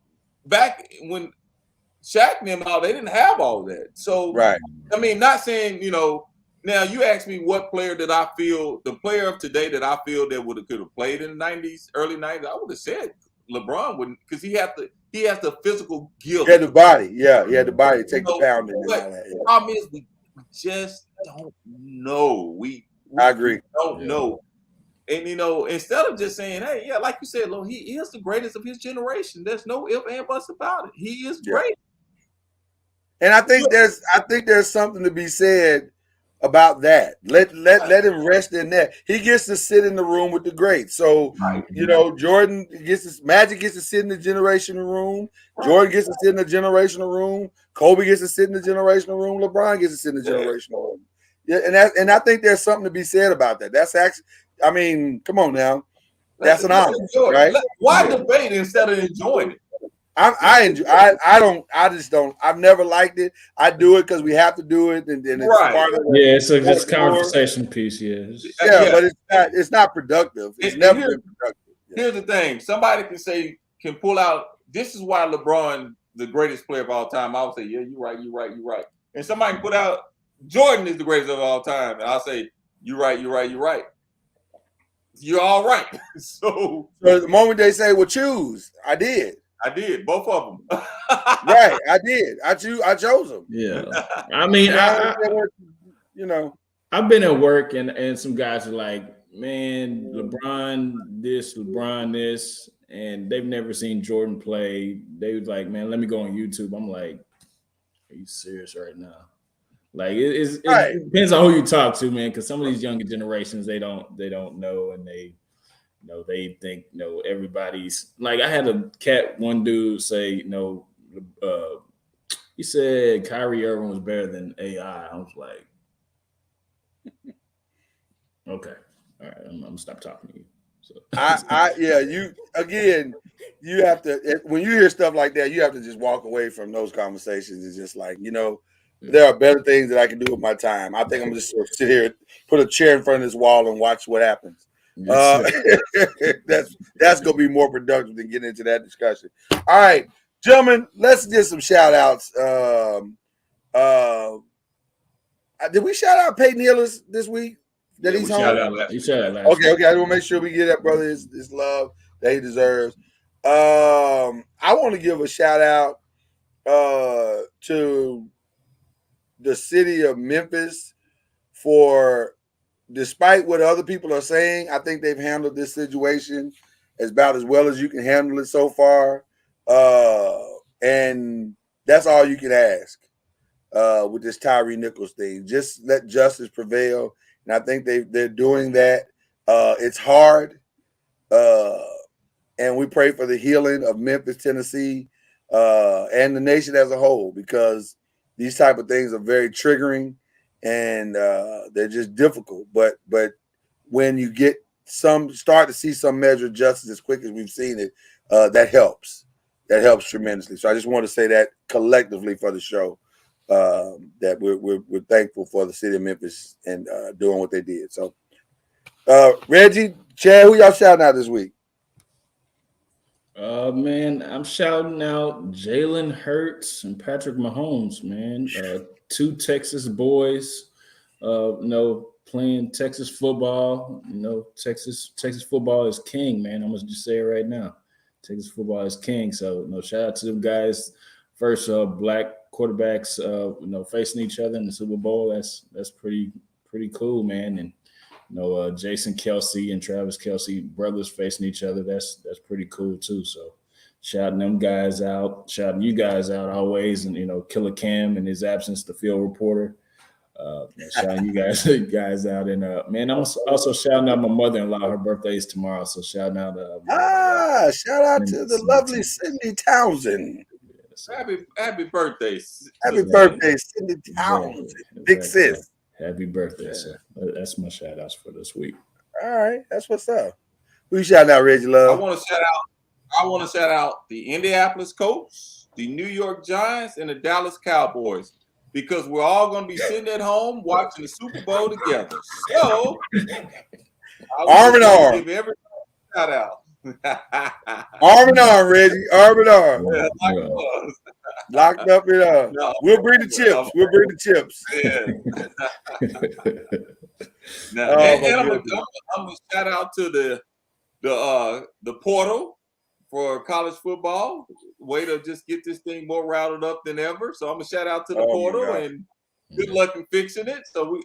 Back when Shaq and them all, they didn't have all that. So right. I mean, not saying Now you ask me what player did I feel the player of today that I feel that could have played in the 90s, early 90s. I would have said LeBron wouldn't because he has the physical gift. He had the body, he had the body to take the pounding and all that. The problem is we just don't know. We I agree. Don't know. And instead of just saying, "Hey, like you said, he is the greatest of his generation." There's no ifs and buts about it. He is great. And I think there's something to be said about that. Let him rest in that. He gets to sit in the room with the greats. So Jordan Magic gets to sit in the generational room. Jordan gets to sit in the generational room. Kobe gets to sit in the generational room. LeBron gets to sit in the generational room. Yeah, and I think there's something to be said about that. That's actually, I mean, come on now, that's an honor, right? Why debate instead of enjoying it? I enjoy. I just don't. I've never liked it. I do it because we have to do it, and it's part of it. Yeah, so it's a conversation piece. Yeah, but it's not productive. It's never been productive. Here's the thing: somebody can pull out. This is why LeBron, the greatest player of all time. I would say, yeah, you're right. And somebody can put out Jordan is the greatest of all time, and I'll say, you're right. You're all right. So the moment they say, "Well, choose," I did both of them. Right, I did. I chose them. Yeah, I mean, I've been at work and some guys are like, man, LeBron this, and they've never seen Jordan play. They was like, man, let me go on YouTube. I'm like, are you serious right now? Like it depends on who you talk to, man. Because some of these younger generations, they don't know, and they think everybody's like. I had one dude say, he said Kyrie Irving was better than AI. I was like, okay, all right, I'm gonna stop talking to you. So you have to, when you hear stuff like that, you have to just walk away from those conversations. It's just like, there are better things that I can do with my time. I think I'm just sort of sit here, put a chair in front of this wall and watch what happens. That's gonna be more productive than getting into that discussion. All right, gentlemen, let's get some shout outs. Did we shout out Peyton Hillis this week? That he's home? He shout out last Okay. I want to make sure we give that brother his love that he deserves. I want to give a shout out to the city of Memphis for, despite what other people are saying, I think they've handled this situation about as well as you can handle it so far. And that's all you can ask with this Tyree Nichols thing. Just let justice prevail. And I think they're doing that. It's hard. And we pray for the healing of Memphis, Tennessee, and the nation as a whole, because these type of things are very triggering and they're just difficult. But when you start to see some measure of justice as quick as we've seen it, that helps. That helps tremendously. So I just want to say that collectively for the show, that we're thankful for the city of Memphis and doing what they did. So Reggie, Chad, who y'all shouting out this week? Man, I'm shouting out Jalen Hurts and Patrick Mahomes, man. Two Texas boys, playing Texas football. Texas football is king, man. I'm gonna just say it right now. Texas football is king. So, shout out to them guys. First, black quarterbacks, facing each other in the Super Bowl. That's pretty cool, man. And Jason Kelsey and Travis Kelsey, brothers facing each other. That's pretty cool too. So shouting them guys out, shouting you guys out always, and Killer Cam in his absence, the field reporter. Shouting you guys out, and man, I'm also shouting out my mother-in-law. Her birthday is tomorrow, so shouting out. Shout out to the lovely Cindy Townsend. Happy birthday! Happy birthday, Cindy Townsend, big sis. Happy birthday, sir. That's my shout outs for this week. All right. That's what's up. Who you shouting out, Reggie Love? I want to shout out the Indianapolis Colts, the New York Giants, and the Dallas Cowboys, because we're all going to be sitting at home watching the Super Bowl together. So arm in arm. Give everybody a shout out. Arm in arm, Reggie. Arm in arm. Yeah, locked up in arm. No, we'll bring the chips. We'll bring the chips. Yeah. I'm gonna shout out to the portal for college football. Way to just get this thing more routed up than ever. So I'm gonna shout out to the portal and good luck in fixing it. So we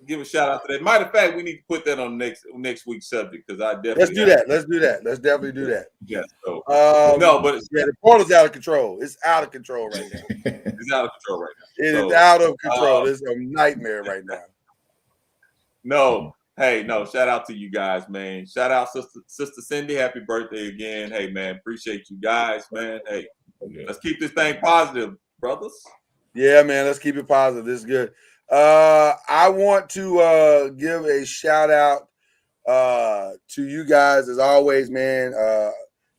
give a shout out to that. Matter of fact, we need to put that on next week's subject, because I definitely let's do that. Let's definitely do that. Yeah. So but the portal's out of control. It's out of control right now. It's out of control right now. It is out of control. It's a nightmare right now. No. Hey, no, shout out to you guys, man. Shout out Sister Cindy. Happy birthday again. Hey, man, appreciate you guys, man. Hey, let's keep this thing positive, brothers. Yeah, man, let's keep it positive. This is good. I want to give a shout out to you guys as always, man.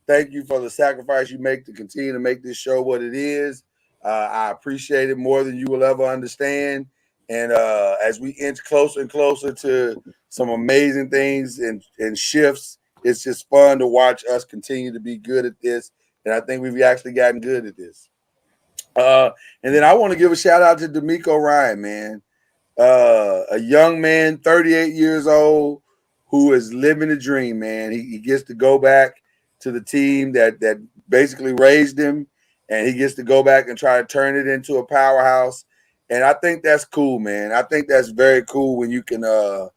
Thank you for the sacrifice you make to continue to make this show what it is. I appreciate it more than you will ever understand. And as we inch closer and closer to some amazing things and shifts, it's just fun to watch us continue to be good at this. And I think we've actually gotten good at this. And then I want to give a shout out to D'Amico Ryan, man. A young man, 38 years old, who is living the dream, man. He gets to go back to the team that basically raised him, and he gets to go back and try to turn it into a powerhouse. And I think that's cool, man. I think that's very cool when you can go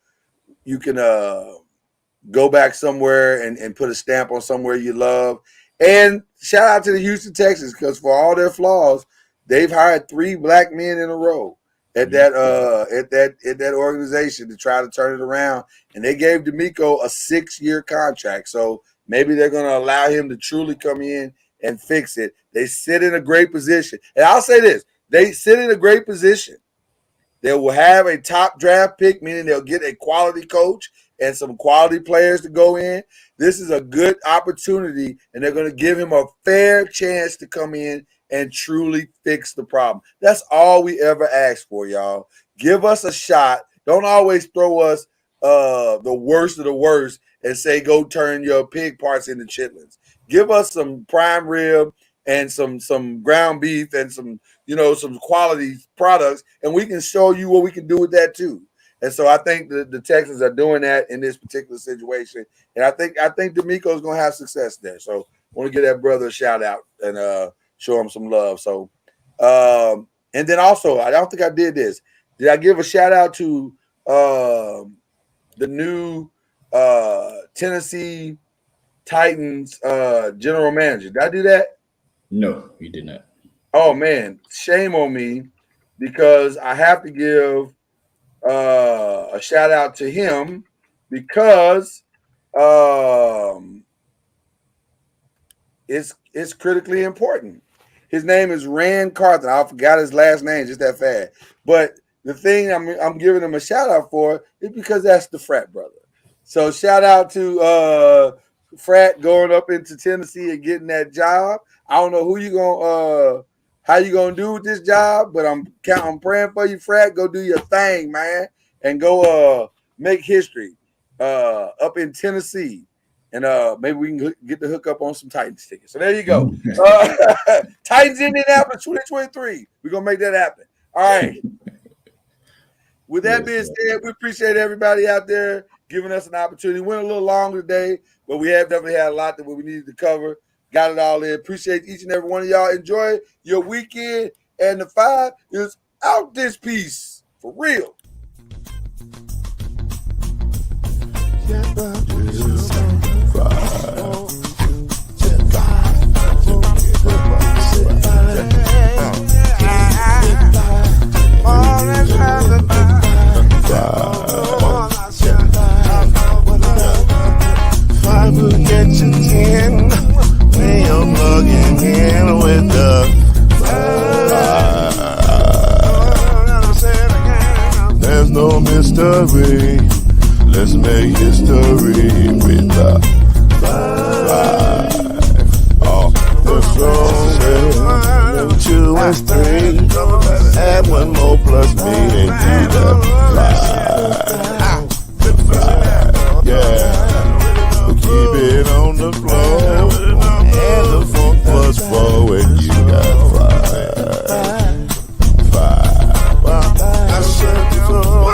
back somewhere and put a stamp on somewhere you love. And shout out to the Houston Texans, because for all their flaws, they've hired 3 black men in a row at that organization to try to turn it around. And they gave D'Amico a 6-year contract. So maybe they're going to allow him to truly come in and fix it. They sit in a great position. And I'll say this, they sit in a great position. They will have a top draft pick, meaning they'll get a quality coach and some quality players to go in. This is a good opportunity, and they're going to give him a fair chance to come in and truly fix the problem. That's all we ever ask for, y'all. Give us a shot. Don't always throw us the worst of the worst and say, go turn your pig parts into chitlins. Give us some prime rib and some ground beef and some quality products, and we can show you what we can do with that too. And so I think the Texans are doing that in this particular situation. And I think D'Amico's going to have success there. So I want to give that brother a shout out and show him some love. So, and then also, I don't think I did this. Did I give a shout out to the new Tennessee Titans general manager? Did I do that? No, you did not. Oh, man. Shame on me, because I have to give a shout out to him because it's critically important. His name is Rand Carthon. I forgot his last name just that fast. But the thing I'm giving him a shout out for is because that's the frat brother. So shout out to Frat going up into Tennessee and getting that job. I don't know how you gonna do with this job, but I'm praying for you, Frat. Go do your thing, man, and go make history up in Tennessee. And maybe we can get the hook up on some Titans tickets. So there you go. Titans Indianapolis 2023. We're gonna make that happen. All right. With that being said, we appreciate everybody out there giving us an opportunity. Went a little longer today, but we have definitely had a lot that we needed to cover. Got it all in. Appreciate each and every one of y'all. Enjoy your weekend. And the 5 is out this piece. For real. Five will get you 10 when you're plugging in with the there's no mystery. Let's make history with the 5. Oh, the strong 2 and 3. Add 1 more plus me and do the 5. Yeah. Keep it on the floor, and the funk was 4, and you got 5. I said before.